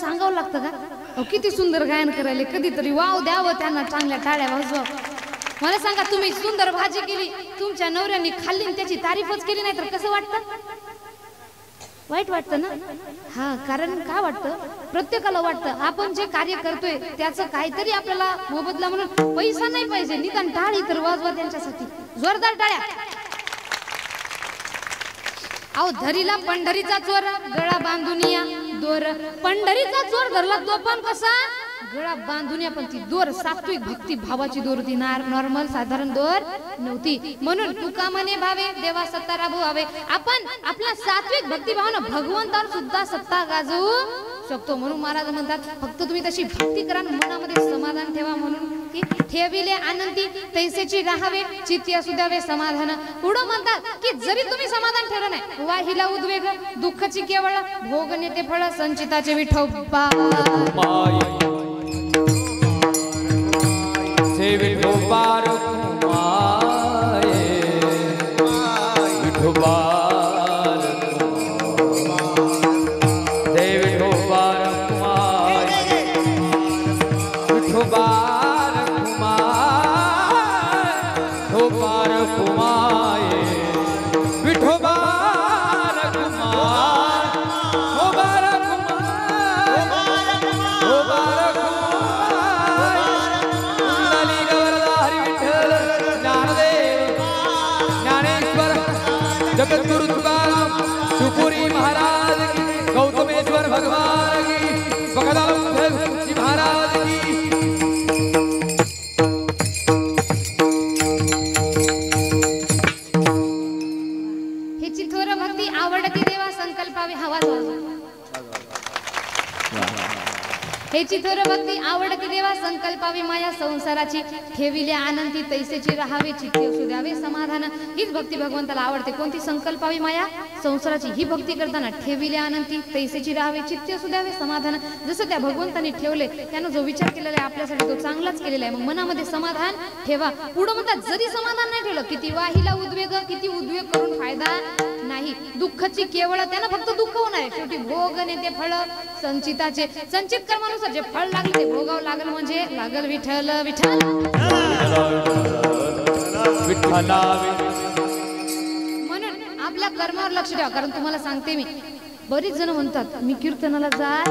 सांगावं लागतं का? अहो किती सुंदर गायन करायले, कधीतरी वाव द्यावं त्यांना, चांगल्या टाळ्या वाजवा. मला सांगा, तुम्ही सुंदर भाजी केली, तुमच्या नवऱ्याने खाल्ली आणि त्याची तारीफच केली नाही तर कसं वाटतं? वाईट वाटतं ना? हा, कारण काय वाटतं, प्रत्येकाला वाटतं आपण जे कार्य करतोय त्याचं काहीतरी आपल्याला मोबदला म्हणून पैसा नाही पाहिजे, निदान टाळी तर वाजवा त्यांच्यासाठी, जोरदार टाळ्या. अहो धरीला पंढरीचा चोर, गळा बांधून या दोर. पंढरीचा चोर धरला तो पण कसा, गळा बांधून या, पण ती दोर सात्विक भक्ती भावाची दोर होती, नॉर्मल साधारण दोर नव्हती. म्हणून तुका म्हणे भावे देवा सत्ता राबवावे. आपण आपल्या सात्विक भक्ती भावानं भगवंतावर सुद्धा सत्ता गाजवू शकतो. म्हणून महाराज म्हणतात, फक्त तुम्ही तशी भक्ती करा, मनामध्ये समाधान ठेवा. म्हणून की ठेविले आनंदी तैसेची राहावे, चित्ती असू द्यावे समाधान. पुढं म्हणतात की जरी तुम्ही समाधान ठेवलं नाही, वाहिला उद्वेग, दुःखाची केवळ भोग नेते फळ, संचिताचे विठोबा से विठोबा रखुमाये, विठोबा से विठोबा रखुमाये, विठोबा रखुमाये, विठोबा जगद्गुरु तुकाराम शुकुरी महाराज की, गौतमेश्वर भगवान की, बगदाल जी महाराज की. हिची थोर भक्ती आवडती देवा संकल्पावी हवा. हेची थोर भक्ती आवडती देवा संकल्पावी माया, संसाराची ठेविले आनंदी तैसेची राहावे, चित्ती असू द्यावे समाधान. हीच भक्ती भगवंताला आवडते. कोणती? संकल्पावी माया, संसाराची. ही भक्ती करताना ठेविले आनंदी तैसेची राहावे, चित्ती असू द्यावे समाधान. जसं त्या भगवंताने ठेवले, त्यानं जो विचार केलेला आहे आपल्यासाठी तो चांगलाच केलेला आहे. मग मनामध्ये समाधान ठेवा. पुढं म्हणतात, जरी समाधान नाही ठेवलं, किती वाहिला उद्वेग, किती उद्वेग करून फायदा नाही. दुःखाची केवळ, त्यानं फक्त दुःख होणार आहे. शेवटी भोग नेते फळ, संचिताचे. संचित कर्मानुसार जे फळ लागले ते भोगावं लागल, म्हणजे लागल विठ्ठल विठ्ठल विठ्ठला. म्हणून आपल्या कर्मावर लक्ष ठेवा. कारण तुम्हाला सांगते मी, बरीच जण म्हणतात मी कीर्तनाला जात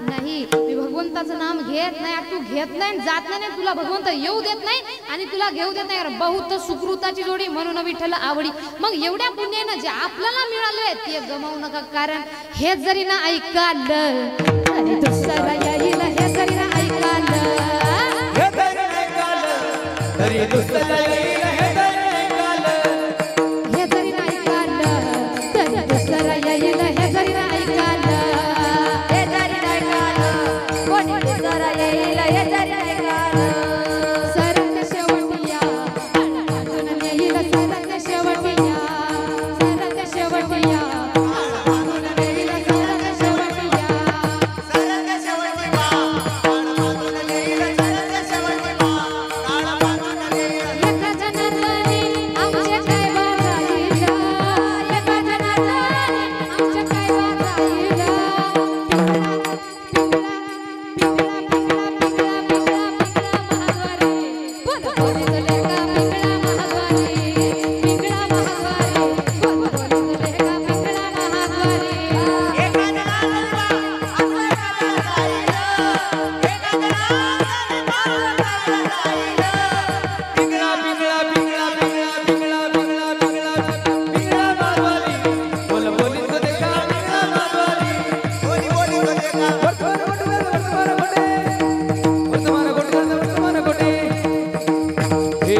नाही, मी भगवंताचं नाम घेत नाही. तू घेत नाही, जात नाही, तुला भगवंत येऊ देत नाही आणि तुला घेऊ देत नाही. बहुत सुकृताची जोडी, म्हणून विठ्ठल आवडी. मग एवढ्या पुण्यानं जे आपल्याला मिळालंय ते गमावू नका. कारण हे जरी ना ऐकालं तरी दुसरा येईल, हे जरी ना ऐकालं, हे जरी ऐकालं तरी दुसरा येईल, हे जरी ऐकालं, हे जरी ना ऐकालं तरी दुसरा येईल, हे जरी ना ऐकालं, हे जरी ना ऐकालं कोणी दुसरा येईल, हे जरी ना ऐकालं. सरत शेवटिया बांधून येईल, सरत शेवटिया, सरत शेवटिया बांधून येईल, सरत शेवटिया. सरक शेवटी बा, काळ बांधून येईल, सरक शेवटी बा, काळ बांधून येईल. एका जनार्दनी आमचे काय वागायला, एका जनार्दनी आमचे काय वागायला. पिंगळा पिंगळा पिंगळा पिंगळा पिंगळा पिंगळा पिंगळा पिंगळा मारवाली, बोल बोली तो देखा पिंगळा मारवाली. बोली बोली तो देखा, वर्तमान गोटे, वर्तमान गोटे, वर्तमान गोटे. हे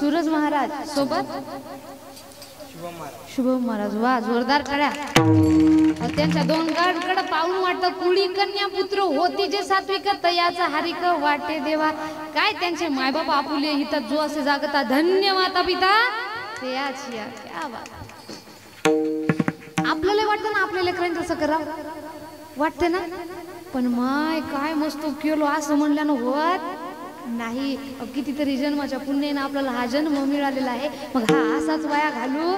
सूरज महाराज सोबत शुभम महाराज वा जोरदार टाळ्या. त्यांच्या दोन गाडकडे पाहून वाटतं कुळी कन्या पुत्र होती जे सात्विक तयाचा हारिक वाटे देवा. काय त्यांचे मायबाप आपुले हित जो असे जागता धन्य माता पिता ते याची क्या बात. आपल्याला वाटतं ना आपल्या लेकरांचं असं करा वाटते ना, पण माय काय मस्त केलो असं म्हणल्यानं होत नाही. कितीतरी जन्माच्या पुण्याने आपल्याला हा जन्म मिळालेला आहे, मग हा असाच वाया घालू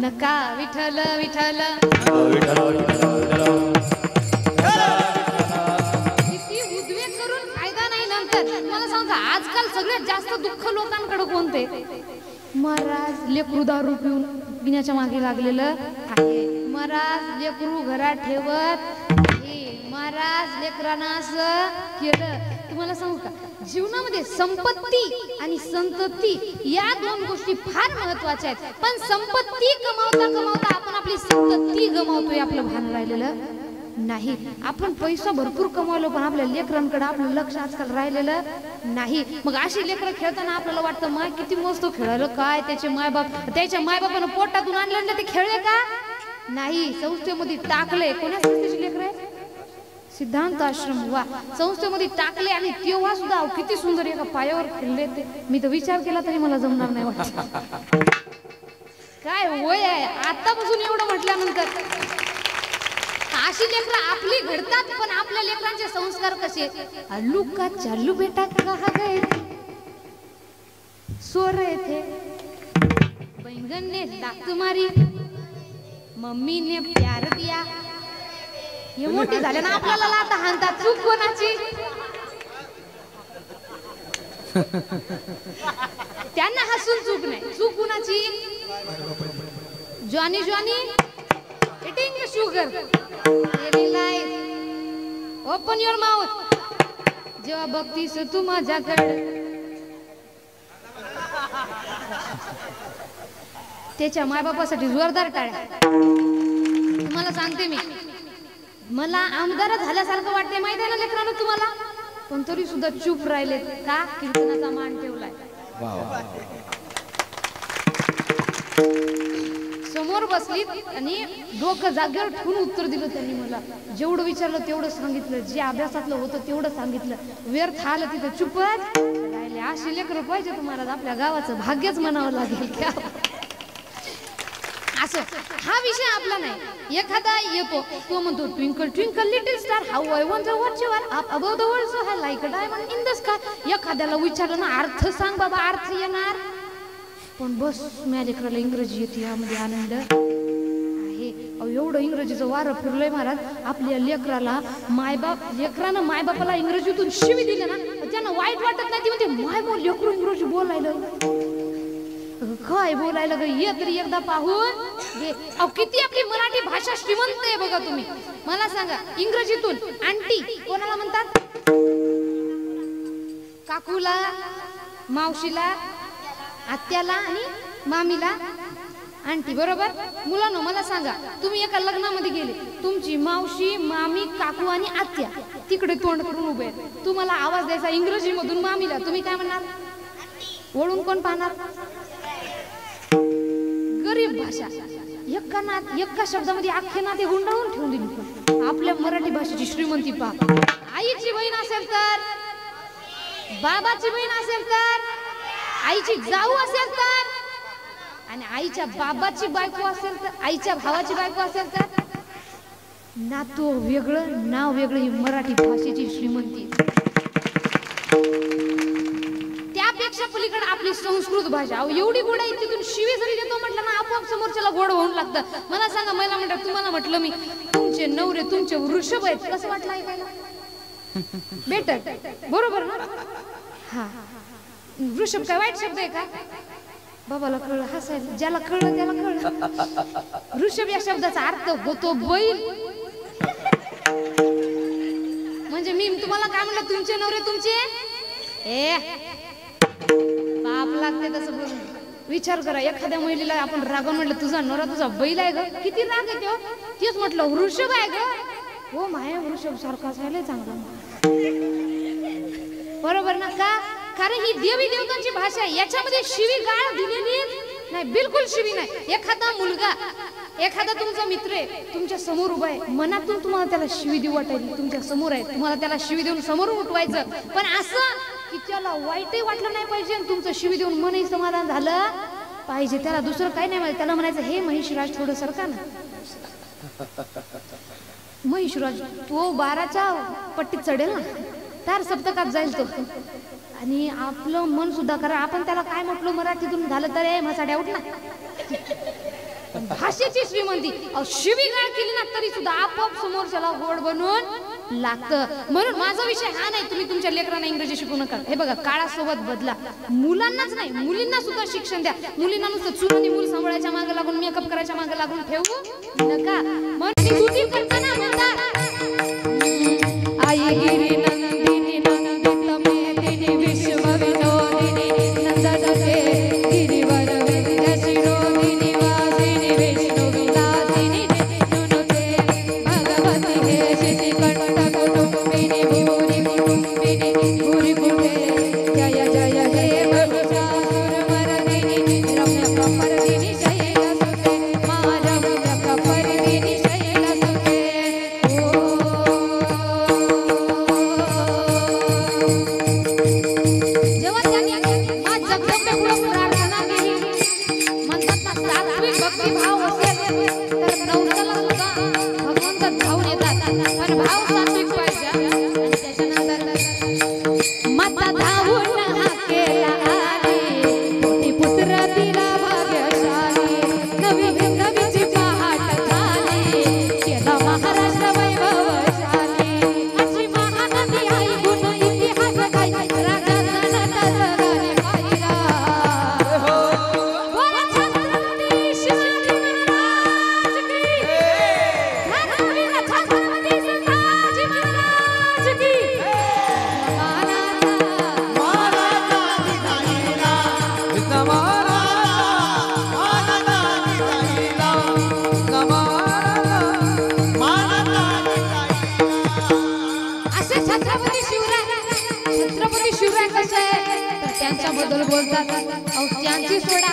नका. विठ्ठल विठ्ठल किती उद्वेग करून फायदा नाही. नंतर मला सांगा आजकाल सगळ्यात जास्त दुःख लोकांकडे कोणते? महाराज लेकरू दारू पिण्याच्या मागे लागलेलं आहे, महाराज लेकरू घरात ठेवत आहे, महाराज लेकरांना असं केलं. तुम्हाला सांगू का जीवनामध्ये संपत्ती आणि संतती या दोन गोष्टी फार महत्वाच्या आहेत, पण संपत्ती कमावता कमावता आपण आपली संतती गमावतोय, आपलं भान राहिलेलं नाही. आपण पैसा भरपूर कमावलो पण आपल्या लेकरांकडे आपलं लक्ष आजकाल राहिलेलं नाही. मग अशी लेकरं खेळताना आपल्याला वाटतं माय किती मस्त खेळायला, काय त्याच्या मायबापानं पोटातून आणलं ते खेळले का नाही, संस्थेमध्ये टाकले. कोणा संस्थेची लेकर आहे? सिद्धांत आश्रम वा संस्थेमध्ये टाकले आणि तेव्हा सुद्धा किती सुंदर एका पायावर खेळले ते. मी तर विचार केला तरी मला जमणार नाही वाटत. काय वय आहे आतापासून एवढं म्हटल्यानंतर. अशी लेकरं आपली घडतात पण आपल्या लेकरांचे संस्कार कसे? अल्लू का चालू बेटा कहा गए सो रहे थे, बैंगन ने लात मारी, मम्मी ने प्यार दिया. हे मोठे झाले ना आपल्याला लाता हाणतात. चूक कोणाची? त्यांना हसून चूक नाही, चूक कोणाची? Johnny Johnny eating sugar open your mouth. जेव्हा बघतीस तू माझ्याकडे त्याच्या मायबापासाठी जोरदार टाळ्या. तुम्हाला सांगते मी, मला आमदार झाल्यासारखं वाटते माहिती आहे ना लेकरांनो तुम्हाला, पण तरी सुद्धा चूप राहिले का? कीर्तनाचा मान ठेवलाय. समोर बसली आणि डोकं जागेवर ठेवून उत्तर दिलं त्यांनी. मला जेवढं विचारलं तेवढं सांगितलं, जे अभ्यासातलं होतं तेवढं सांगितलं. व्यर्थ आलं तिथं चुपच राहिले. अशी लेकरं पाहिजे तुम्हाला, आपल्या गावाचं भाग्यच म्हणावं लागेल. असं हा विषय आपला नाही. एखादा येतो तो म्हणतो twinkle twinkle little star how I wonder what you are up above the world so high like a diamond in the sky. एखाद्याला विचारलं ना अर्थ सांग बाबा, अर्थ येणार. पण बस माझ्या लेकराला इंग्रजी येते यामध्ये आनंद आहे. एवढं इंग्रजीचं वारं फिरलंय महाराज. आपल्या लेकरानं मायबापाला इंग्रजीतून शिवी दिले ना त्यांना वाईट वाटत नाही. ती म्हणते माय लेकरू इंग्रजी बोलायला काय बोलायला ग, ये तरी एकदा पाहून घे. किती आपली मराठी भाषा श्रीमंत आहे बघा तुम्ही. मला सांगा इंग्रजीतून आंटी कोणाला म्हणतात? काकूला, मावशीला, आत्याला आणि मामीला आंटी, बरोबर? मुलांनो मला सांगा, तुम्ही एका लग्नामध्ये गेले, तुमची मावशी, मामी, काकू आणि आत्या तिकडे तोंड करून उभे आहेत. तुम्हाला आवाज द्यायचा इंग्रजी मधून मामीला, तुम्ही काय म्हणणार? वळून कोण पाहणार? गरीब भाषा. एका शब्दामध्ये अख्खे नाते गुंडाळून ठेवून दिली. आपल्या मराठी भाषेची श्रीमंती पहा. आईची बहीण असेल तर, बाबाची बहीण असेल तर, आईची जाऊ असेल तर, आणि आईच्या बाबाची बायको असेल तर, आईच्या भावाची बायको असेल तर, नातो वेगळं नाव वेगळं. ही मराठी भाषेची श्रीमंती. त्यापेक्षा त्यापेक्षा पलीकडे आपली संस्कृत भाषा अहो एवढी गोड आहे तिथून शिवी जरी देतो म्हटलं ना आपोआप समोरच्याला गोड होऊन लागतं. मला सांगा महिला म्हणतात तुम्हाला म्हटलं मी तुमचे नवरे तुमचे वृषभ आहेत कसं वाटलं ऐकायला? बेटर बरोबर ना? हा वृषभ काय वाईट शब्द आहे का? बाबाला कळलं हसायला ज्याला कळलं त्याला कळलं. वृषभ या शब्दाचा अर्थ होतो बैल. म्हणजे मी तुम्हाला काय म्हणलं तुमचे नवरे तुमचे ए पाप लागते तसं बोलून. विचार करा एखाद्या महिलेला आपण रागावून म्हटलं तुझा नवरा तुझा बैल आहे ग किती राग येतो. तेच म्हटलं वृषभ आहे ग हो माया वृषभ सारखा असायला चांगला बरोबर ना का? कारण ही देवी देवतांची भाषा आहे याच्यामध्ये शिवी गाळ दिलेली नाही बिलकुल शिवी नाही. एखादा मुलगा एखादा तुमचा मित्र आहे तुमच्या समोर उभा आहे मनातून तुम्हाला त्याला शिवी देऊ वाटायची तुमच्या समोर आहे तुम्हाला त्याला शिवी देऊन समोरून उठवायचं पण असं की त्याला वाईटही वाटलं नाही पाहिजे आणि तुमचं शिवी देऊन मनही समाधान झालं पाहिजे. त्याला दुसरं काही नाही माहिती त्याला म्हणायचं हे महिषराज थोडं सरका ना. महिषराज तो 12च्या पट्टीत चढेल ना तार सप्तकात जाईल तो. आणि आपलं मन सुद्धा करा आपण त्याला काय म्हटलं मराठीतून झालं तर ए मसाड्या उठ ना. भाषेची श्रीमंती शिवीगाळ केली ना तरी सुद्धा आपोआप समोरच्याला गोड बनवून लागतं. म्हणून माझा विषय हा नाही तुम्ही तुमच्या लेकरांना इंग्रजी शिकू नका. हे बघा काळासोबत बदला. मुलांनाच नाही मुलींना सुद्धा शिक्षण द्या. मुलींना नुसतं चुरानी मूल सांभाळायच्या मागे लागून मेकअप करायच्या मागे लागून ठेवू नका. म्हणून स्तुती करताना म्हणतात आई गिरी नंदिनी नंदित मेदिनी विश्व विनोदिनी नंदनते गिरिवर विंध्य शिरोदिनी वासिनी विष्णु विलासिनी नुनुते भगवती हे शितिकंठ कुटुंबिनी भूरि कुटुंबिनी भूरि कुटे जय जय हे महिषासुरमर्दिनी रम्य कपर्दिनी शैलसुते मा रम्य कपर्दिनी शैलसुते. जेव्हा त्यांनी मा जगदंबेपुढं प्रार्थना केली म्हणतात ना सात्विक भक्तिभाव असेल तर नवसाला सुद्धा भगवंत धावून येतात. पण भाव सात्विक पाहिजे. आणि त्याच्यानंतर माता धावून हाकेला आली पोटी पुत्र तिला भाग्यशाली नवी नवीची पहाट झाली केला महाराष्ट्र वैभवशाली. अशी महानदी ऐकून इतिहास काय राजा जनताजगाने पाहिला. बोला छत्रपती शिवाजी महाराज की धर्मवीर छत्रपती संभाजी महाराज की. असे छत्रपती शिवराय कसे तर त्यांच्याबद्दल बोलतात अहो त्यांची सोडा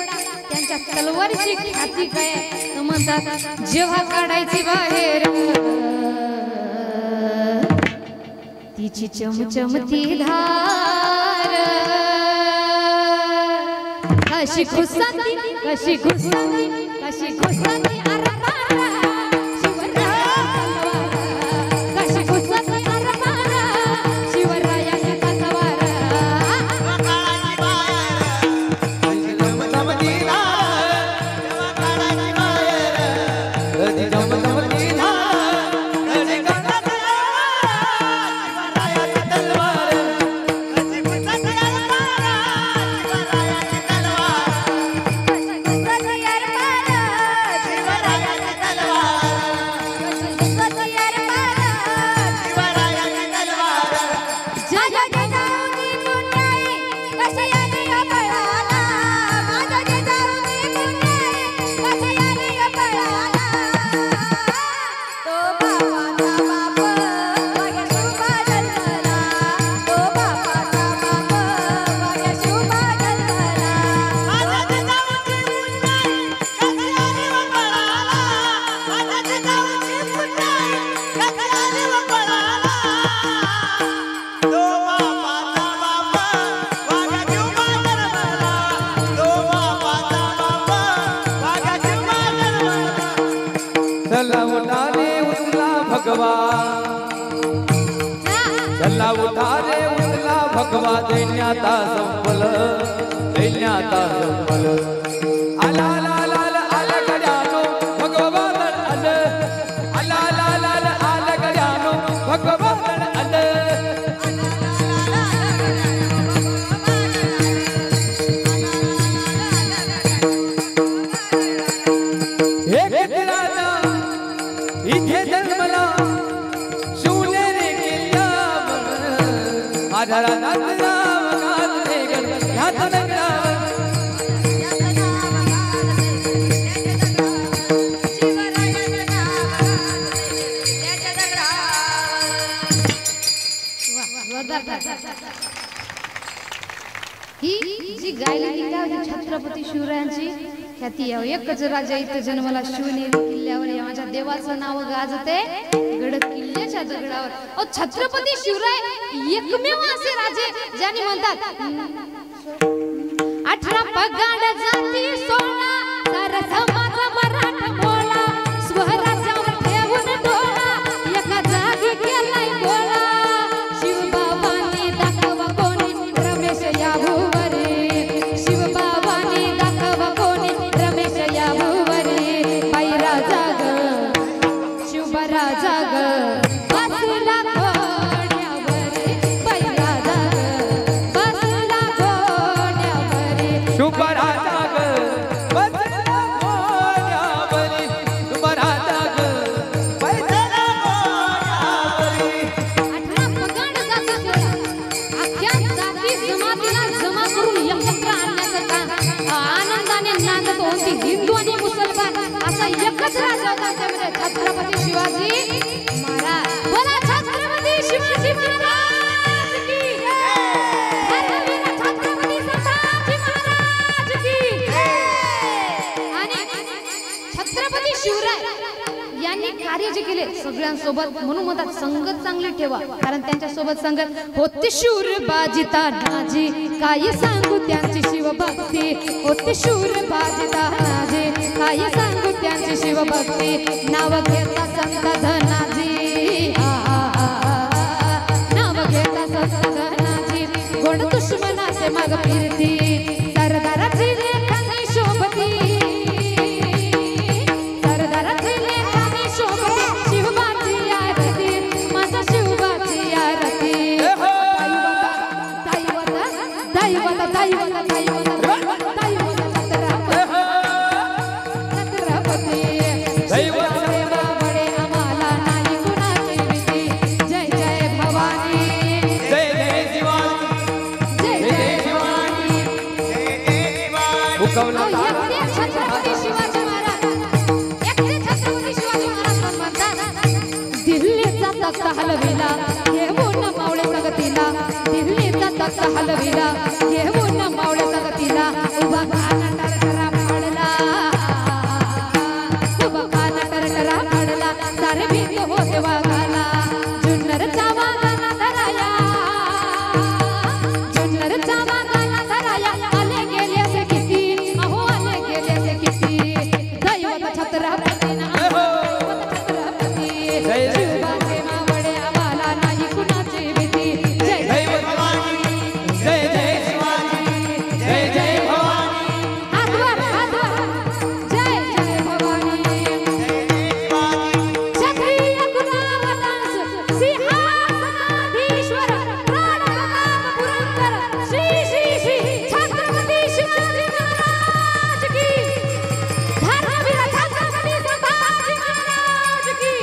त्यांच्या तलवारीची ख्याती काय तर म्हणतात जेव्हा काढायची बाहेर तिची चमचमती धार कशी खुसाती कशी खुसाती कशी खुसाती अरबारा शिवराया कशी खुसाती अरबारा शिवरायाच्या तलवारा. चला उठा रे उचला भगवा चला उठा रे उचला भगवा दैन्याता संपल दैन्याचा जन्मल आला आला आला आला आला गड्यानो भगवान आलं आला आला आला आला आला गड्यानो भगवान आलं इथे जन्मला शिवनेरी किल्ल्यावर आढळला राम गाजले गण ह्याच नगरावर ही जी गायलेली गाव छत्रपती शिवरायांची ख्याती आहे. एकच राजा इथं जन्मला शिवनेरी किल्ल्यावर या माझ्या देवाचं नाव गाजते गड किल्ल्याच्या दगडावर. ओ छत्रपती शिवराय एकमेव असे राजे ज्यांनी म्हणतात 18 पगाड जाती 16 सारा समाज मराठा बोला स्वराज्यावर ठेवून डोळा एका जागी केलाय गोळा शिवबाबांनी दाखवा कोणी रमेश या भुवरे शिवबाबांनी दाखवा कोणी रमेश या भुवरे बाईरा जाग शिवबरा जाग बसला घोड्यावरे बाईरा जाग बसला घोड्यावरे शुभरा जाग बसला घोड्यावरी शुभरा जाग बसला घोड्यावरी 18 पगाड जाती अख्ख्या जाती जमातीला जमा करून एकत्र आणण्याकरता आनंदाने नांदत होती हिंदू आणि मुसलमान असा एकच राजा होता. त्यामध्ये छत्रपती शिवाजी महाराज. बोला छत्रपती शिवाजी महाराज की धर्मवीर छत्रपती संभाजी महाराज की. आणि छत्रपती शिवराय यांनी कार्य जे केले सगळ्यांसोबत म्हणून म्हणतात संगत चांगली ठेवा कारण त्यांच्या सोबत संगत होते शूर बाजिता नाजी काय सांगू त्यांची शिवभक्ती होते शूर बाजिता नाजी काय सांगू त्यांची शिवभक्ती नाव घेता संत धनाजी नाव घेता संत धनाजी गोड दुश्मनाचे माग फिरती सरदाराची लेखानी शोभती सरदाराची लेखानी शोभती शिवबाची आरती माझा शिवबाची आरती दैवता दैवता दैवता दैवता छत्रपती शिवसेवा बडे आम्हाला नाही कुणाची भीती जय जय भवानी जय जय शिवाजी जय जय भवानी हुकवला एकटे छत्रपती शिवाजी महाराज एकटे छत्रपती शिवाजी महाराज म्हणतात दिल्लीचा तख्त हलविला घेऊन मावळे जगतीला दिल्लीचा तख्त हलविला घेऊन मावळे जगतीला उभा काना टरटरा पडला उभा काना टरटरा पडला सारे भीत होते वाघाला जुन्नरचा वाघाला धराया जुन्नरचा वाघाला धराया आले गेले असे किती अहो आले गेले असे किती दैवत छत्रपती छत्रपती जय जय शिवबाचे मावळे आम्हाला नाही कुणाची भीती जय जय भवानी जय जय शिवाजी जय जय भवानी हातवर जय जय भवानी क्षत्रिय कुलावतांस सिंहासनाधीश्वर प्राणप्रताप पुरंदर श्री श्री श्री छत्रपती शिवाजी महाराज की धर्मवीर छत्रपती संभाजी महाराज की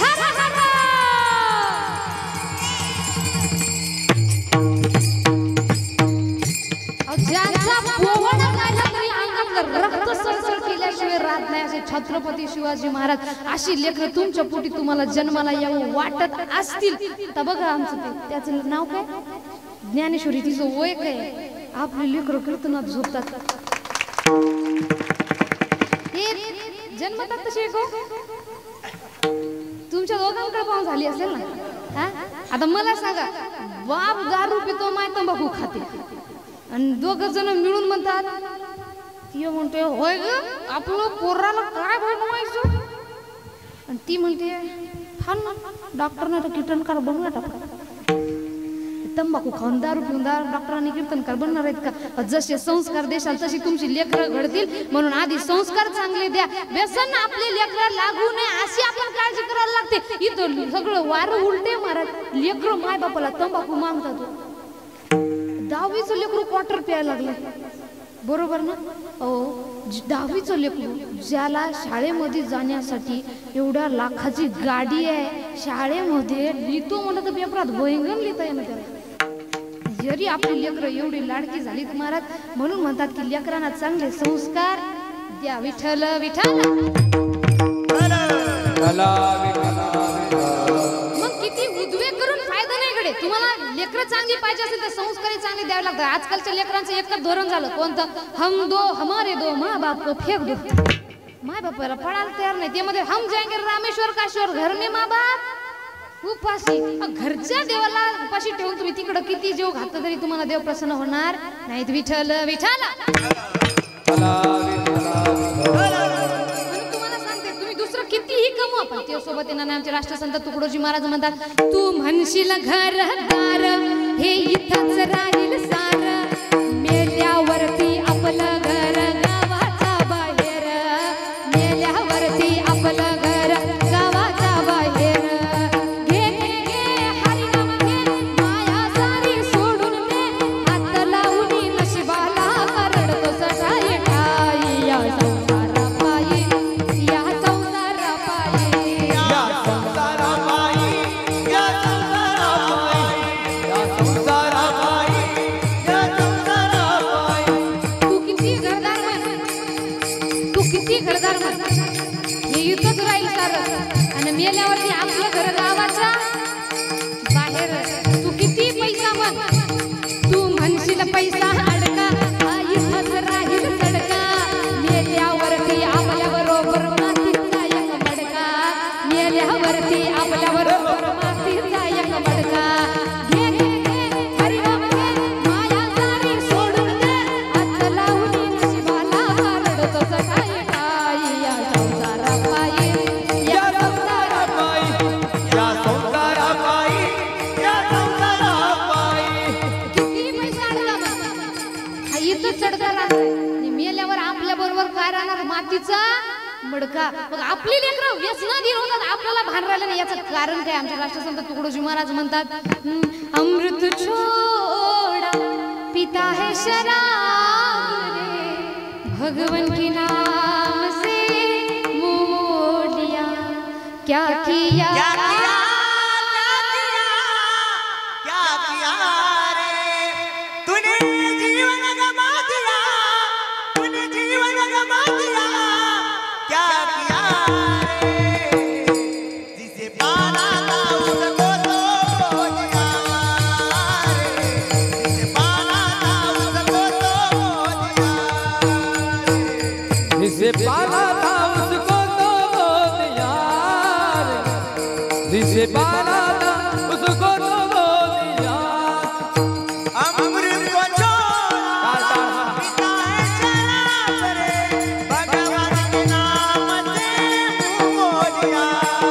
हर हर ज्यांचा पोवाडा गायला तरी अंगातलं रक्त सळसळ केल्याशिवाय राहत नाही असे छत्रपती शिवाजी महाराज अशी लेकरं तुमच्या पोटी तुम्हाला जन्माला यावं वाटत असतील तर बघा आमचं ते त्याचं नाव काय ज्ञानेश्वरी तिचं वय काय आपली लेकरं कीर्तनात झोपतात हे जन्मतात तशी एक तुमच्या दोघांकडे पाहून झाली असेल ना हा आता मला सांगा बाप दारू पितो माय तंबाखू खाते आणि दोघं जण मिळून म्हणतात ती म्हणते होय ग आपलं पोराला काय बनवायचं आणि ती म्हणते हा ना डॉक्टरने तर कीटनकार बनवूया टाका तंबाखू खाऊन दारू पिऊन डॉक्टरांनी कीर्तनकार बनणार आहेत का? जसे संस्कार देशाल तशी तुमची लेकरं घडतील, म्हणून आधी संस्कार चांगले द्या. व्यसन आपले लेकरं लागू नये अशी आपण काळजी करायला लागते. इथं सगळं वारं उलटे मारत लेकरं माय बापाला तंबाखू मागतात. 10वीचं लेकरू क्वार्टर प्यायला लागलं, बरोबर ना? 10वीचं लेकरू ज्याला शाळेमध्ये जाण्यासाठी एवढ्या लाखाची गाडी आहे, शाळेमध्ये लिहितो म्हणलं तर पेपरात भयंकर लिहिता येणं त्याला. जरी आपली लेकरं एवढी लाडकी झालीत महाराज, म्हणून म्हणतात की लेकरांना चांगले संस्कार द्या. विठ्ठल विठ्ठल. मग किती उद्वेग करून फायदा नाही गडे. तुम्हाला लेकरं चांगली पाहिजे असेल तर संस्कारही चांगले द्यावे लागतात. आजकालच्या लेकरांचं एकच धोरण झालं, कोणतं? हम दो हमारे दो माँ बाप को फेक दो. माय बापाला पडायला तयार नाही. त्यामध्ये हम जाएंगे रामेश्वर काश्वर, घर में माँ बाप उपाशी. घरच्या देवाला उपाशी ठेवून तुम्ही तिकडं किती जीव घातला तरी तुम्हाला देव प्रसन्न होणार नाहीत. विठ्ठल विठ्ठल. तुम्हाला सांगते, तुम्ही दुसरं कितीही कमवा पण त्या सोबत येणार नाही. आमचे राष्ट्रसंत तुकडोजी महाराज म्हणतात, तू म्हणशील घरदार हे इथंच राहील सार, मेल्यावरती आपलं घर गावाच्या बाहेर, मेल्यावरती आपलं घर गावाच्या बाहेर. मेल्यावरती आपलं घर गावाचा बाहेर. तू किती पैसा म्हण, तू म्हणशील पैसा अडका, इथंच राहील सडका, मेल्यावरती आपल्या बरोबर मातीचा एक मडका, मेल्यावरती आपल्या बरोबर मातीचा एक मडका. घे घे घे हरिनाम घे, माया सारी सोडून दे, हात लावून नशिबाला रडतो सकाळी काय या संसारा पायी. मेल्यावर आपल्या बरोबर काय राहणार? मातीचा मडका. मग आपली लेकरं व्यसनाधीन होतात, आपल्याला भान राहिलं नाही. याचं कारण काय? आमचे राष्ट्रसंत तुकडोजी महाराज म्हणतात, अमृत छोड़ा पिता है शराब रे, भगवन के नाम से मुंह मोड़ लिया, क्या किया जिसे पाला था उसको तो दिया, जिसे पाला था उसको तो दिया. अमृत को छोड़ा पिता है शराब रे, भगवान के नाम से मुंह मोड़ लिया.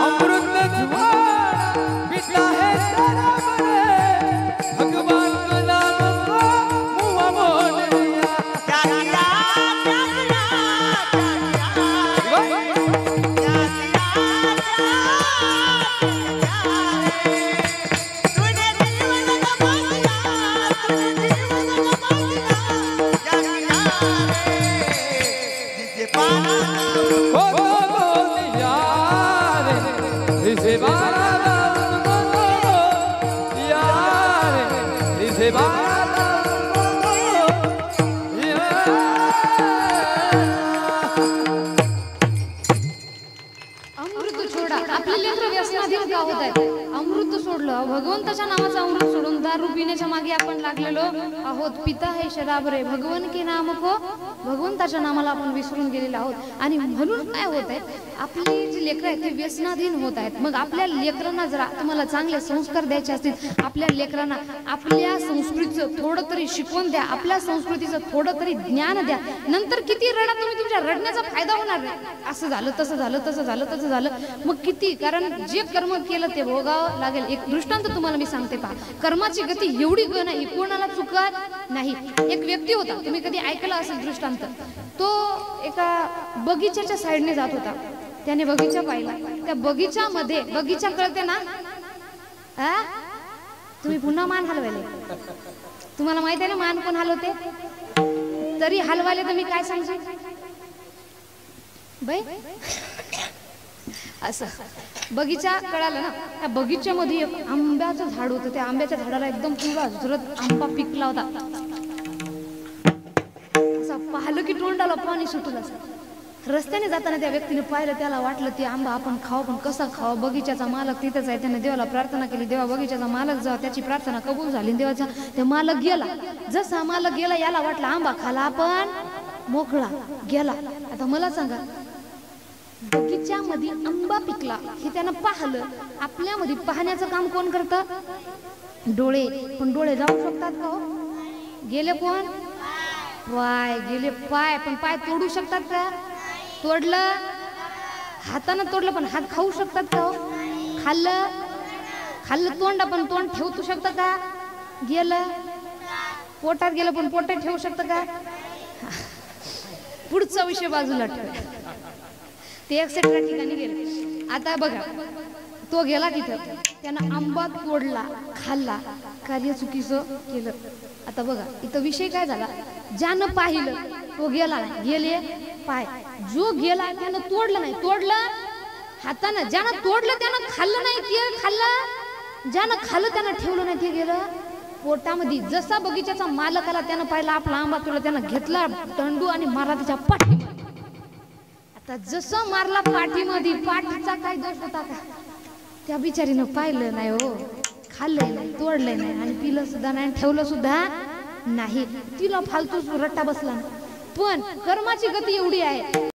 अमृत छोड़ा पिता है शराब रे, भगवान के नाम से मुंह मोड़ लिया. क्या किया जिसे पाला था उसको तो यार, जिसे पाला था उसको तो यार. अमृत छोडा. आपली लेकरं व्यसनाधीन का होत आहेत? अमृत सोडलं, भगवंताच्या नावाचं अमृत सोडून दारू पिण्याच्या मागे आपण लागलेलो आहोत. पिता हे शराब रे, भगवान के नाम को, भगवंताच्या नामाला आपण विसरून गेलेलो आहोत. आणि म्हणून काय होत आहे, आपली जी लेकरं आहेत ते व्यसनाधीन होत आहेत. मग आपल्या लेकरांना जर तुम्हाला चांगले संस्कार द्यायचे असतील, आपल्या लेकरांना आपल्या संस्कृतीचं थोडं तरी शिकवून द्या, आपल्या संस्कृतीचं थोडं तरी ज्ञान द्या. नंतर किती रडा तुम्ही, तुमच्या रडण्याचा फायदा होणार नाही. असं झालं तसं झालं, तसं झालं तसं झालं, मग किती? कारण जे कर्म केलं ते भोगावं लागेल. एक दृष्टांत तुम्हाला मी सांगते पहा. कर्माची गती एवढी नाही, कोणाला चुकत नाही. एक व्यक्ती होता, तुम्ही कधी ऐकलं असेल दृष्टांत. तो एका बगीच्याच्या साईडने जात होता. त्याने बगीचा पाहिला. त्या बगीच्यामध्ये, बगीचा कळते ना, तुम्ही पुन्हा मान हलवायले. तुम्हाला माहित आहे ना मान कोण हलवते, तरी हलवायले तर मी काय सांगू बाई. असं बगीचा कळाला ना. त्या बगीच्यामध्ये एक आंब्याचं झाड होतं. त्या आंब्याच्या झाडाला एकदम पुरा जोरात आंबा पिकला होता. असं पाहिलं की तोंडाला पाणी सुटलं. असं रस्त्याने जाताना त्या व्यक्तीने पाहिलं. त्याला वाटलं ते आंबा आपण खाऊ, पण कसा खाऊ. बगीच्याचा मालक तिथंच आहे. त्याने देवाला प्रार्थना केली. देवा बगीच्याचा मालक जेव्हा त्याची प्रार्थना कबूल झाली, देवाचा ते मालक गेला. जसा मालक गेला, याला वाटलं आंबा खाला आपण, मोकळा गेला. आता मला सांगा, बगीच्यामध्ये आंबा पिकला हे त्यानं पाहिलं. आपल्यामध्ये पाहण्याचं काम कोण करतं? डोळे. पण डोळे जाऊ शकतात का हो? गेले कोण? पाय गेले. पाय, पण पाय तोडू शकतात का? तोडलं, हातानं तोडलं, पण हात खाऊ शकतात का हो? खाल्लं, खाल्लं तोंड, पण तोंड ठेवू शकतं का? गेलं. पोटात गेलं, पण पोटात ठेवू शकतं का? पुढचा विषय बाजूला ठेव. ते एक्सेट्रा ठिकाणी गेले. आता बघा, तो गेला तिथं, त्यानं आंबा तोडला, खाल्ला, कार्य चुकीचं केलं. आता बघा इथं विषय काय झाला, ज्यानं पाहिलं तो गेला नाही, गेले पाय. जो गेला त्यानं तोडलं नाही, तोडलं हातानं. ज्यानं तोडलं त्यानं खाल्लं नाही, ते खाल्लं. ज्यानं खाल्लं त्यानं ठेवलं नाही, ते गेलं पोटामध्ये. जसा बगीच्याचा मालक आला, त्यानं पाहिला आपला आंबा तोडला, त्यानं घेतला दंडू आणि मारला त्याच्या पाठीमध्ये. आता जसं मारला पाठीमध्ये, पाठीचा काय दोष होता का? त्या बिचारीनं पाहिलं नाही हो, खाल्लंय नाही, तोडलंय नाही, आणि पिलं सुद्धा नाही, ठेवलं सुद्धा नाही. तिला फालतू रट्टा बसला. पण कर्माची गती एवढी आहे,